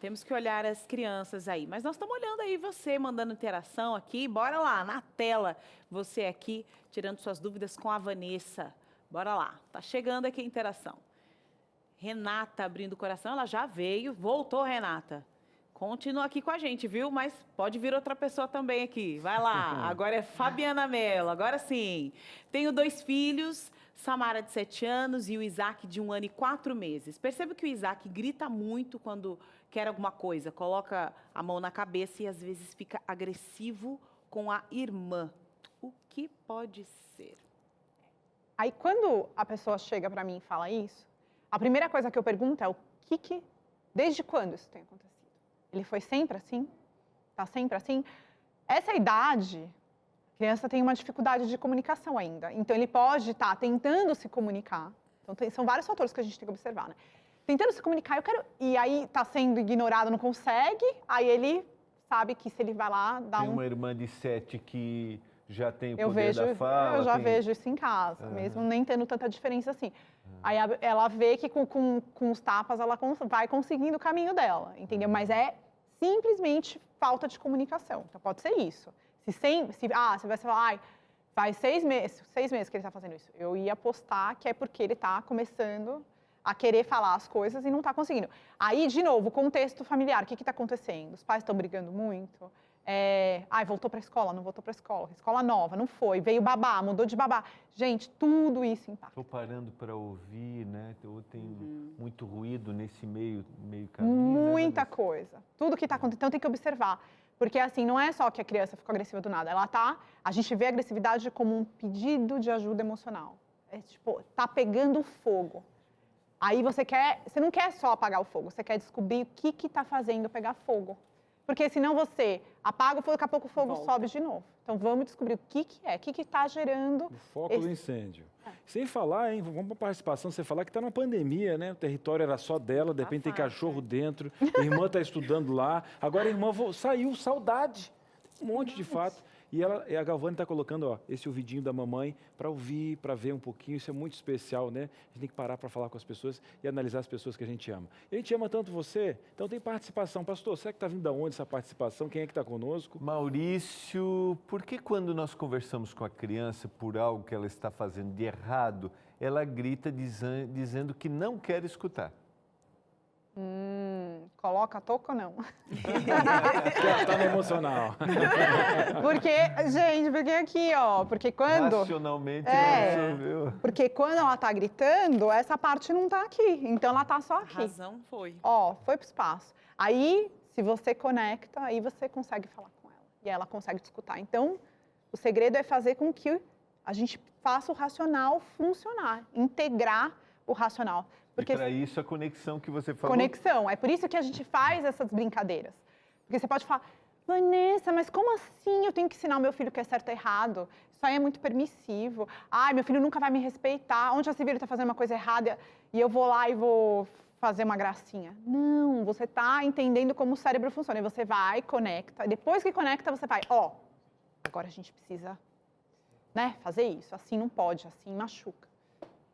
Temos que olhar as crianças aí. Mas nós estamos olhando aí você, mandando interação aqui. Bora lá, na tela, você aqui, tirando suas dúvidas com a Vanessa. Bora lá, tá chegando aqui a interação. Renata abrindo o coração, ela já veio. Voltou, Renata. Continua aqui com a gente, viu? Mas pode vir outra pessoa também aqui. Vai lá, agora é Fabiana Mello, agora sim. Tenho 2 filhos, Samara de 7 anos e o Isaac de 1 ano e 4 meses. Percebo que o Isaac grita muito quando quer alguma coisa, coloca a mão na cabeça e às vezes fica agressivo com a irmã. O que pode ser? Aí quando a pessoa chega para mim e fala isso, a primeira coisa que eu pergunto é desde quando isso tem acontecido? Ele foi sempre assim? Está sempre assim? Essa idade, a criança tem uma dificuldade de comunicação ainda. Então, ele pode estar tentando se comunicar. Então, são vários fatores que a gente tem que observar, né? Tentando se comunicar, e aí está sendo ignorado, não consegue, aí ele sabe que se ele vai lá, Tem uma irmã de 7 que já tem o poder da fala. Eu já vejo isso em casa, mesmo nem tendo tanta diferença assim. Aí ela vê que com os tapas ela vai conseguindo o caminho dela, entendeu? Mas é simplesmente falta de comunicação. Então pode ser isso. Você vai falar, faz 6 meses que ele está fazendo isso. Eu ia apostar que é porque ele está começando a querer falar as coisas e não está conseguindo. Aí, de novo, o contexto familiar, o que está acontecendo? Os pais estão brigando muito? Voltou para a escola, não voltou para a escola. Escola nova, não foi. Veio babá, mudou de babá. Gente, tudo isso impacta. Estou parando para ouvir, né? Tem muito ruído nesse meio caminho. Muita coisa. Tudo que está acontecendo, então tem que observar. Porque, assim, não é só que a criança ficou agressiva do nada. A gente vê a agressividade como um pedido de ajuda emocional. Tá pegando fogo. Aí você não quer só apagar o fogo, você quer descobrir o que está fazendo pegar fogo. Porque senão você apaga o fogo, daqui a pouco o fogo sobe de novo. Então vamos descobrir o que está gerando. O foco do incêndio. Sem falar, hein? Vamos para a participação, você falar que está numa pandemia, né? O território era só dela, de repente tem cachorro dentro, a irmã está estudando lá, agora a irmã saiu, saudade. Um monte de fato. E a Galvani está colocando, ó, esse ouvidinho da mamãe para ouvir, para ver um pouquinho. Isso é muito especial, né? A gente tem que parar para falar com as pessoas e analisar as pessoas que a gente ama. E a gente ama tanto você, então tem participação. Pastor, será que está vindo de onde essa participação? Quem é que está conosco? Maurício, por que quando nós conversamos com a criança por algo que ela está fazendo de errado, ela grita dizendo que não quer escutar? Coloca a touca ou não? Tá no emocional. Porque aqui, ó, porque quando... Racionalmente não resolveu. Porque quando ela tá gritando, essa parte não tá aqui, então ela tá só aqui. A razão foi. Ó, foi pro espaço. Aí, se você conecta, aí você consegue falar com ela. E ela consegue te escutar. Então, o segredo é fazer com que a gente faça o racional funcionar, integrar o racional. Porque e para isso a conexão que você falou. Conexão. É por isso que a gente faz essas brincadeiras. Porque você pode falar, Vanessa, mas como assim eu tenho que ensinar o meu filho que é certo e errado? Isso aí é muito permissivo. Ai, meu filho nunca vai me respeitar. Onde já se viu ele está fazendo uma coisa errada e eu vou lá e vou fazer uma gracinha? Não, você está entendendo como o cérebro funciona. E você vai, conecta. Depois que conecta, você vai, agora a gente precisa, né, fazer isso. Assim não pode, assim machuca.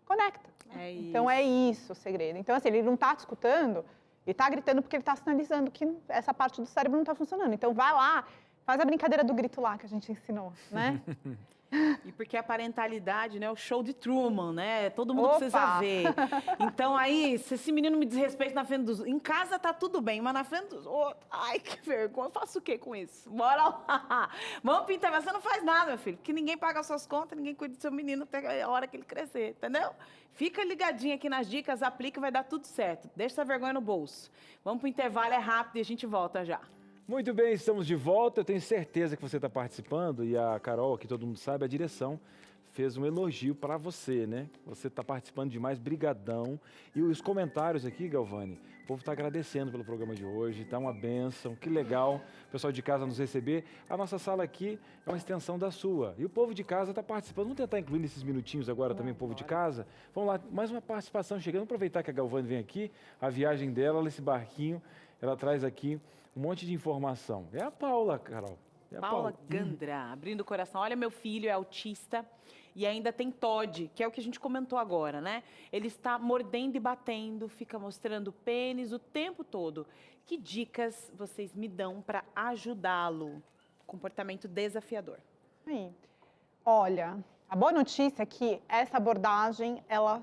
Conecta. Então é isso o segredo. Então, assim, ele não está te escutando, ele está gritando porque ele está sinalizando que essa parte do cérebro não está funcionando. Então vai lá, faz a brincadeira do grito lá que a gente ensinou, né? E porque a parentalidade, né, o show de Truman, né? Todo mundo precisa ver. Então aí, se esse menino me desrespeita na frente dos... Em casa tá tudo bem, mas na frente dos outros... Ai, que vergonha. Eu faço o quê com isso? Bora lá. Vamos pintar, mas você não faz nada, meu filho. Porque ninguém paga as suas contas, ninguém cuida do seu menino até a hora que ele crescer, entendeu? Fica ligadinho aqui nas dicas, aplica e vai dar tudo certo. Deixa essa vergonha no bolso. Vamos pro intervalo, é rápido e a gente volta já. Muito bem, estamos de volta. Eu tenho certeza que você está participando e a Carol, que todo mundo sabe, a direção fez um elogio para você, né? Você está participando demais, brigadão. E os comentários aqui, Galvani, o povo está agradecendo pelo programa de hoje, tá uma bênção, que legal o pessoal de casa nos receber. A nossa sala aqui é uma extensão da sua. E o povo de casa está participando. Vamos tentar incluir nesses minutinhos agora também o povo de casa? Vamos lá, mais uma participação chegando. Vamos aproveitar que a Galvani vem aqui, a viagem dela, esse barquinho, ela traz aqui um monte de informação. É a Paula, Carol. É a Paula Gandra, abrindo o coração. Olha, meu filho é autista e ainda tem TOD, que é o que a gente comentou agora, né? Ele está mordendo e batendo, fica mostrando pênis o tempo todo. Que dicas vocês me dão para ajudá-lo? Comportamento desafiador. Aí. Olha, a boa notícia é que essa abordagem, ela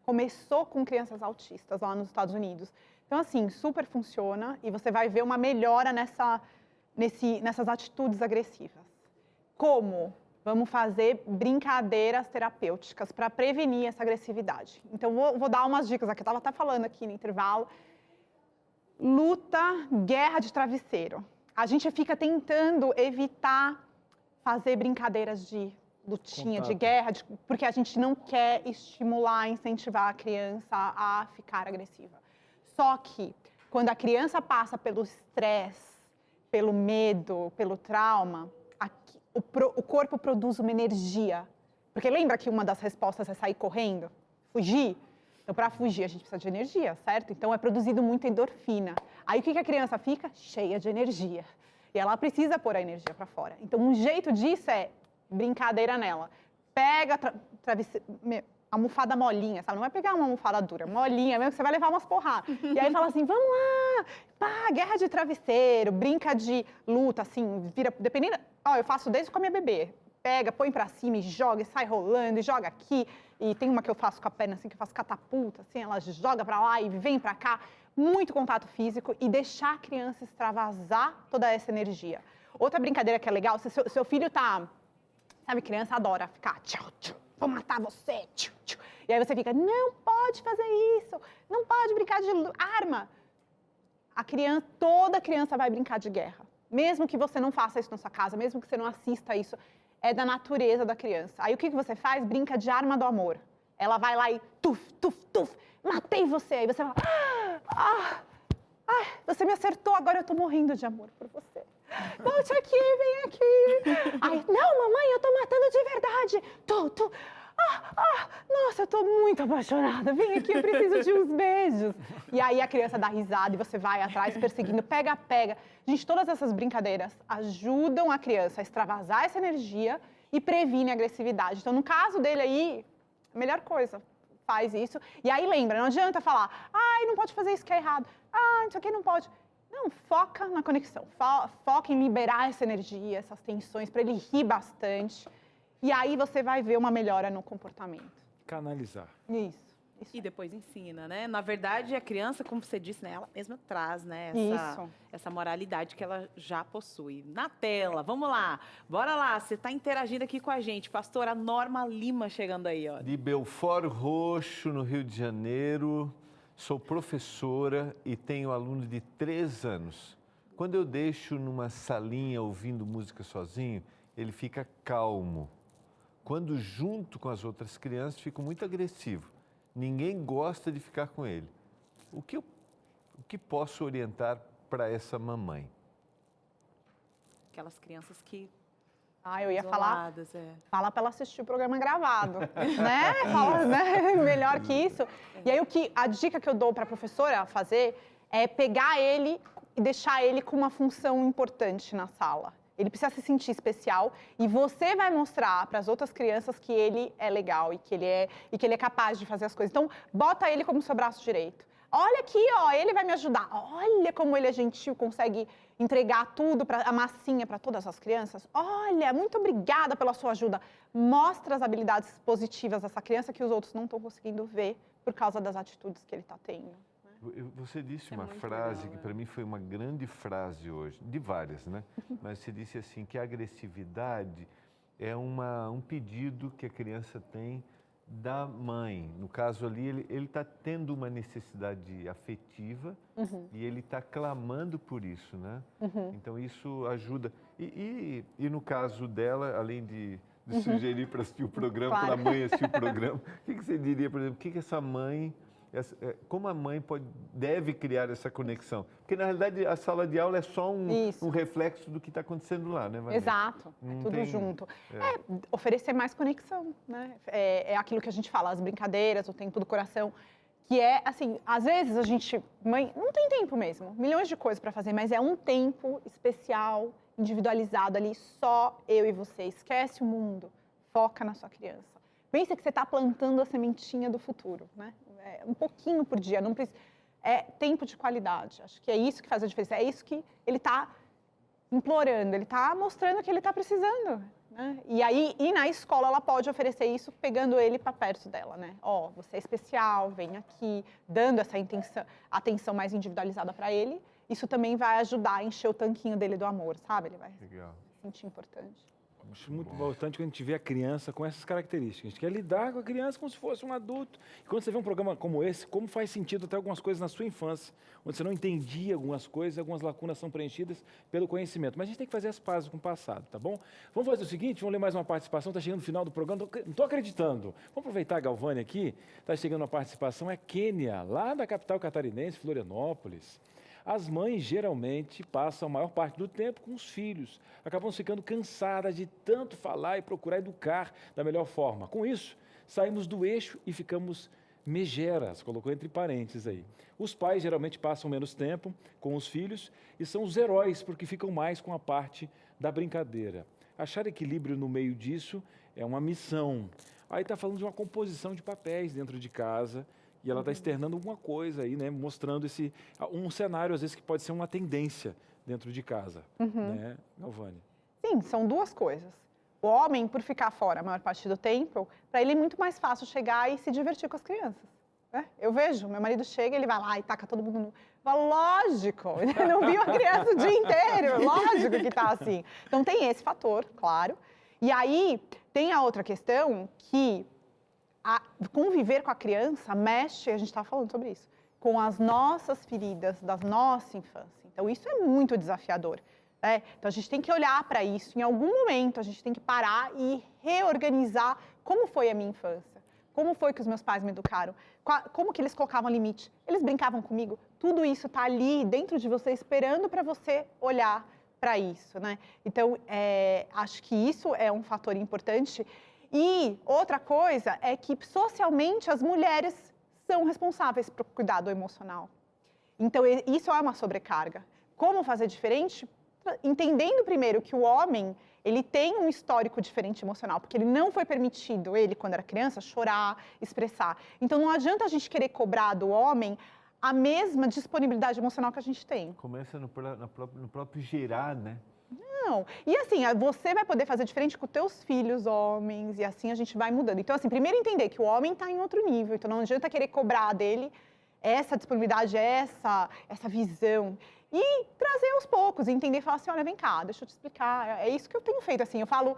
começou com crianças autistas lá nos Estados Unidos. Então, assim, super funciona e você vai ver uma melhora nessas atitudes agressivas. Como? Vamos fazer brincadeiras terapêuticas para prevenir essa agressividade. Então, vou dar umas dicas aqui. Eu estava até falando aqui no intervalo. Luta, guerra de travesseiro. A gente fica tentando evitar fazer brincadeiras de lutinha, de guerra, porque a gente não quer estimular, incentivar a criança a ficar agressiva. Só que, quando a criança passa pelo estresse, pelo medo, pelo trauma, o corpo produz uma energia. Porque lembra que uma das respostas é sair correndo? Fugir? Então, para fugir, a gente precisa de energia, certo? Então, é produzido muita endorfina. Aí, o que a criança fica? Cheia de energia. E ela precisa pôr a energia para fora. Então, um jeito disso é brincadeira nela. Pega almofada molinha, sabe? Não vai pegar uma almofada dura, molinha mesmo, que você vai levar umas porradas. E aí fala assim, vamos lá, pá, guerra de travesseiro, brinca de luta, assim, vira, dependendo... eu faço desde com a minha bebê. Pega, põe pra cima e joga, e sai rolando, e joga aqui. E tem uma que eu faço com a perna, assim, que eu faço catapulta, assim, ela joga pra lá e vem pra cá. Muito contato físico e deixar a criança extravasar toda essa energia. Outra brincadeira que é legal, se seu filho tá... Sabe, criança adora ficar... Tchau, tchau. Vou matar você. Tchau, tchau. E aí você fica, não pode fazer isso, não pode brincar de arma. Toda criança vai brincar de guerra. Mesmo que você não faça isso na sua casa, mesmo que você não assista isso, é da natureza da criança. Aí o que você faz? Brinca de arma do amor. Ela vai lá e tuf, tuf, tuf, matei você. Aí você fala, Ai, você me acertou, agora eu tô morrendo de amor por você. Volte aqui, vem aqui. Ai, não, mamãe, eu tô matando de verdade. Tô. Nossa, eu tô muito apaixonada. Vem aqui, eu preciso de uns beijos. E aí a criança dá risada e você vai atrás perseguindo, pega. Gente, todas essas brincadeiras ajudam a criança a extravasar essa energia e previne a agressividade. Então, no caso dele aí, a melhor coisa, faz isso. E aí lembra, não adianta falar, ai, não pode fazer isso que é errado. Ah, isso aqui não pode. Não, foca na conexão. Foca em liberar essa energia, essas tensões, para ele rir bastante. E aí você vai ver uma melhora no comportamento. Canalizar. Isso. E depois ensina, né? Na verdade, a criança, como você disse, né, ela mesma traz, né, essa moralidade que ela já possui. Na tela, vamos lá. Bora lá, você está interagindo aqui com a gente. Pastora Norma Lima chegando aí, ó. De Belfort Roxo, no Rio de Janeiro. Sou professora e tenho aluno de 3 anos. Quando eu deixo numa salinha ouvindo música sozinho, ele fica calmo. Quando junto com as outras crianças, fico muito agressivo. Ninguém gosta de ficar com ele. O que posso orientar para essa mamãe? Aquelas crianças que... eu ia falar, é. Fala para ela assistir o programa gravado, né? Fala, né? Melhor que isso. E aí a dica que eu dou para a professora fazer é pegar ele e deixar ele com uma função importante na sala. Ele precisa se sentir especial e você vai mostrar para as outras crianças que ele é legal e que ele é capaz de fazer as coisas. Então, bota ele como seu braço direito. Olha aqui, ó, ele vai me ajudar. Olha como ele é gentil, consegue entregar tudo, a massinha para todas as crianças. Olha, muito obrigada pela sua ajuda. Mostra as habilidades positivas dessa criança que os outros não estão conseguindo ver por causa das atitudes que ele está tendo. Você disse uma frase que para mim foi uma grande frase hoje, de várias, né? Mas você disse assim que a agressividade é um pedido que a criança tem da mãe. No caso ali, ele está tendo uma necessidade afetiva e ele está clamando por isso, né? Então isso ajuda. E no caso dela, além de sugerir para assistir o programa, para a mãe assistir o programa, o que você diria, por exemplo, o que essa mãe... Como a mãe deve criar essa conexão? Porque, na realidade, a sala de aula é só um reflexo do que está acontecendo lá, né, Vanessa? Exato, tudo junto. Oferecer mais conexão, né? É aquilo que a gente fala, as brincadeiras, o tempo do coração, que é, assim, às vezes a gente, mãe, não tem tempo mesmo, milhões de coisas para fazer, mas é um tempo especial, individualizado ali, só eu e você. Esquece o mundo, foca na sua criança. Pensa que você está plantando a sementinha do futuro, né? Um pouquinho por dia, não precisa. É tempo de qualidade. Acho que é isso que faz a diferença. É isso que ele está implorando, ele está mostrando que ele está precisando, né? E aí, na escola, ela pode oferecer isso pegando ele para perto dela, né? Ó, você é especial, vem aqui, dando essa atenção mais individualizada para ele. Isso também vai ajudar a encher o tanquinho dele do amor, sabe? Ele vai se sentir importante. Acho muito importante quando a gente vê a criança com essas características. A gente quer lidar com a criança como se fosse um adulto. E quando você vê um programa como esse, como faz sentido até algumas coisas na sua infância, onde você não entendia algumas coisas, algumas lacunas são preenchidas pelo conhecimento. Mas a gente tem que fazer as pazes com o passado, tá bom? Vamos fazer o seguinte, vamos ler mais uma participação, está chegando no final do programa, não estou acreditando. Vamos aproveitar a Galvânia aqui, está chegando uma participação, é Kênia, lá da capital catarinense, Florianópolis. As mães geralmente passam a maior parte do tempo com os filhos, acabam ficando cansadas de tanto falar e procurar educar da melhor forma. Com isso, saímos do eixo e ficamos megeras, colocou entre parênteses aí. Os pais geralmente passam menos tempo com os filhos e são os heróis porque ficam mais com a parte da brincadeira. Achar equilíbrio no meio disso é uma missão. Aí está falando de uma composição de papéis dentro de casa, e ela está externando alguma coisa aí, né? Mostrando um cenário, às vezes, que pode ser uma tendência dentro de casa, né, Galvânia? Sim, são duas coisas. O homem, por ficar fora a maior parte do tempo, para ele é muito mais fácil chegar e se divertir com as crianças, né? Eu vejo, meu marido chega, ele vai lá e taca todo mundo no... Lógico, ele não viu a criança o dia inteiro, lógico que tá assim. Então tem esse fator, claro. E aí tem a outra questão que... conviver com a criança mexe, a gente estava falando sobre isso, com as nossas feridas da nossa infância. Então, isso é muito desafiador, né? Então, a gente tem que olhar para isso. Em algum momento, a gente tem que parar e reorganizar como foi a minha infância. Como foi que os meus pais me educaram? Como que eles colocavam limite? Eles brincavam comigo? tudo isso está ali dentro de você, esperando para você olhar para isso, né? Então, acho que isso é um fator importante. E outra coisa é que, socialmente, as mulheres são responsáveis pelo cuidado emocional. Então, isso é uma sobrecarga. Como fazer diferente? Entendendo primeiro que o homem, ele tem um histórico diferente emocional, porque ele não foi permitido, ele, quando era criança, chorar, expressar. Então, não adianta a gente querer cobrar do homem a mesma disponibilidade emocional que a gente tem. Começa no próprio gerar, né? Não. E assim, você vai poder fazer diferente com os teus filhos, homens, e assim a gente vai mudando. Então, assim, primeiro entender que o homem está em outro nível, então não adianta querer cobrar dele essa disponibilidade, essa visão. E trazer aos poucos, entender e falar assim, olha, vem cá, deixa eu te explicar. É isso que eu tenho feito, assim, eu falo...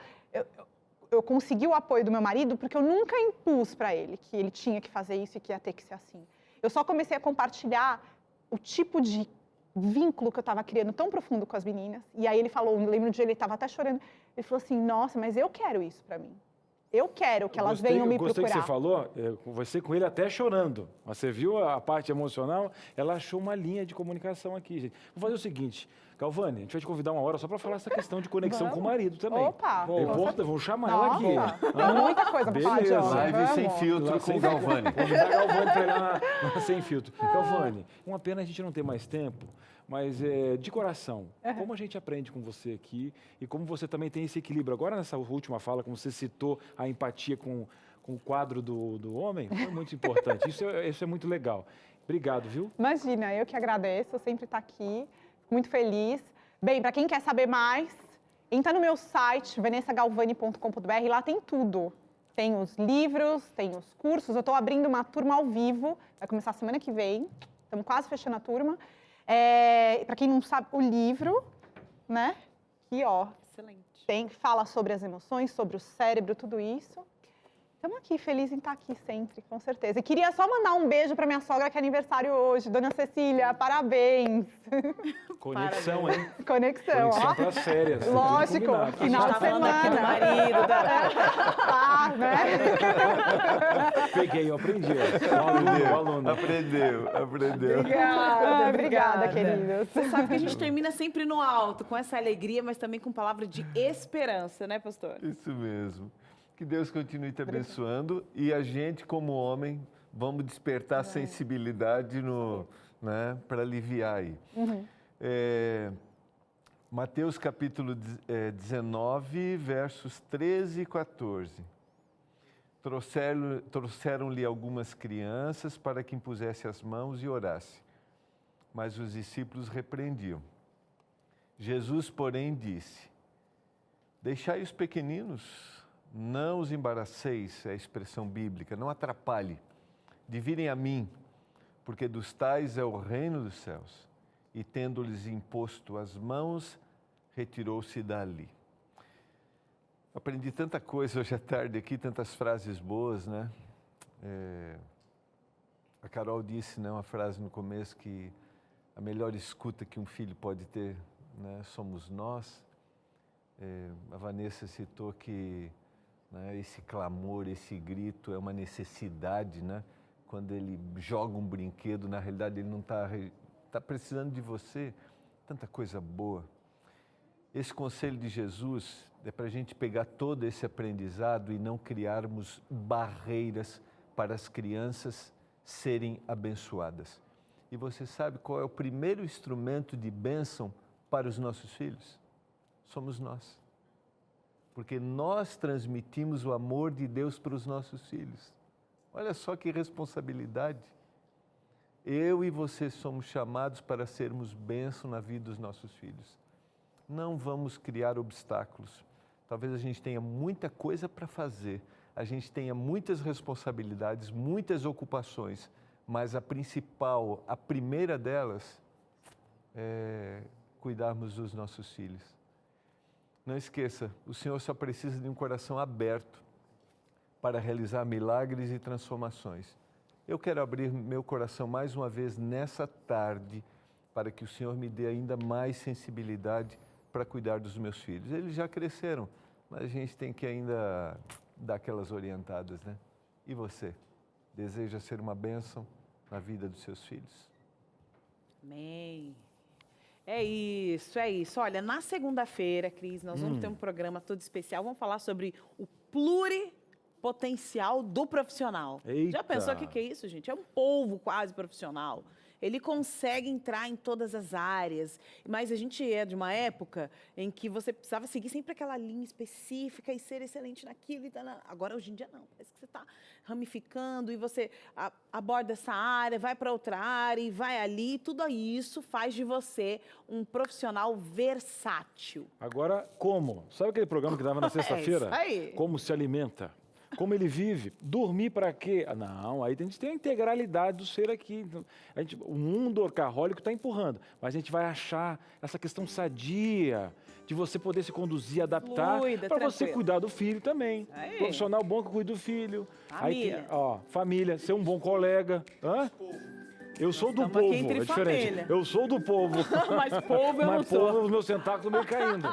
Eu consegui o apoio do meu marido porque eu nunca impus para ele que ele tinha que fazer isso e que ia ter que ser assim. Eu só comecei a compartilhar o tipo de vínculo que eu estava criando tão profundo com as meninas. E aí ele falou, eu lembro de ele estava até chorando. Ele falou assim, nossa, mas eu quero isso para mim. Eu quero que elas venham me procurar. Gostei que você falou, você com ele até chorando. Mas você viu a parte emocional, ela achou uma linha de comunicação aqui, gente. Vamos fazer o seguinte, Galvani, a gente vai te convidar uma hora só para falar essa questão de conexão com o marido também. Opa! Vamos chamar ela aqui. Tem muita coisa para falar de homem. Live sem filtro com o Galvani. Vamos dar Galvani para ele sem filtro. Galvani, uma pena a gente não ter mais tempo, mas de coração, como a gente aprende com você aqui e como você também tem esse equilíbrio. Agora, nessa última fala, como você citou a empatia com o quadro do homem, foi muito importante. Isso é muito legal. Obrigado, viu? Imagina, eu que agradeço, sempre estar aqui, fico muito feliz. Bem, para quem quer saber mais, entra no meu site, vanessagalvani.com.br, lá tem tudo. Tem os livros, tem os cursos, eu estou abrindo uma turma ao vivo, vai começar semana que vem, estamos quase fechando a turma. Para quem não sabe, o livro, né? Aqui, ó. Excelente. Fala sobre as emoções, sobre o cérebro, tudo isso. Estamos aqui, feliz em estar aqui sempre, com certeza. E queria só mandar um beijo para minha sogra, que é aniversário hoje. Dona Cecília, parabéns. Conexão, hein? Conexão, ó. Para as férias. Lógico, final de semana. Marido, né? Peguei, eu aprendi. O aluno. Aprendeu. Obrigada, queridos. Você sabe que a gente termina sempre no alto, com essa alegria, mas também com palavra de esperança, né, pastor? Isso mesmo. Que Deus continue te abençoando e a gente, como homem, vamos despertar sensibilidade para aliviar aí. Mateus capítulo 19, versos 13 e 14. Trouxeram-lhe algumas crianças para que impusesse as mãos e orasse, mas os discípulos repreendiam. Jesus, porém, disse, deixai os pequeninos, não os embaraceis, é a expressão bíblica, não atrapalhe, de virem a mim, porque dos tais é o reino dos céus. E tendo-lhes imposto as mãos, retirou-se dali. Aprendi tanta coisa hoje à tarde aqui, tantas frases boas, né? A Carol disse, né, uma frase no começo que a melhor escuta que um filho pode ter, né, somos nós. A Vanessa citou que esse clamor, esse grito é uma necessidade, né? Quando ele joga um brinquedo, na realidade ele não está precisando de você. Tanta coisa boa. Esse conselho de Jesus é para a gente pegar todo esse aprendizado e não criarmos barreiras para as crianças serem abençoadas. E você sabe qual é o primeiro instrumento de bênção para os nossos filhos? Somos nós. Porque nós transmitimos o amor de Deus para os nossos filhos. Olha só que responsabilidade. Eu e você somos chamados para sermos bênção na vida dos nossos filhos. Não vamos criar obstáculos. Talvez a gente tenha muita coisa para fazer, a gente tenha muitas responsabilidades, muitas ocupações, mas a principal, a primeira delas, é cuidarmos dos nossos filhos. Não esqueça, o Senhor só precisa de um coração aberto para realizar milagres e transformações. Eu quero abrir meu coração mais uma vez nessa tarde para que o Senhor me dê ainda mais sensibilidade para cuidar dos meus filhos. Eles já cresceram, mas a gente tem que ainda dar aquelas orientadas, né? E você? Deseja ser uma bênção na vida dos seus filhos? Amém. É isso, é isso. Olha, na segunda-feira, Cris, nós vamos ter um programa todo especial. Vamos falar sobre o pluripotencial do profissional. Eita. Já pensou o que é isso, gente? É um polvo quase profissional. Ele consegue entrar em todas as áreas, mas a gente é de uma época em que você precisava seguir sempre aquela linha específica e ser excelente naquilo. Agora, hoje em dia, não. Parece que você está ramificando e você aborda essa área, vai para outra área e vai ali. Tudo isso faz de você um profissional versátil. Agora, como? Sabe aquele programa que dava na sexta-feira? isso aí. Como se alimenta? Como ele vive? Dormir para quê? Não, aí a gente tem a integralidade do ser aqui. O mundo orcahólico está empurrando, mas a gente vai achar essa questão sadia de você poder se conduzir, adaptar, para você cuidar do filho também. Aí. Profissional bom que cuida do filho. Família. Aí tem, família, ser um bom colega. Hã? Eu sou do povo, entre é diferente. família. Eu sou do povo. Mas povo eu não Mas sou. povo, os meus tentáculos meio caindo.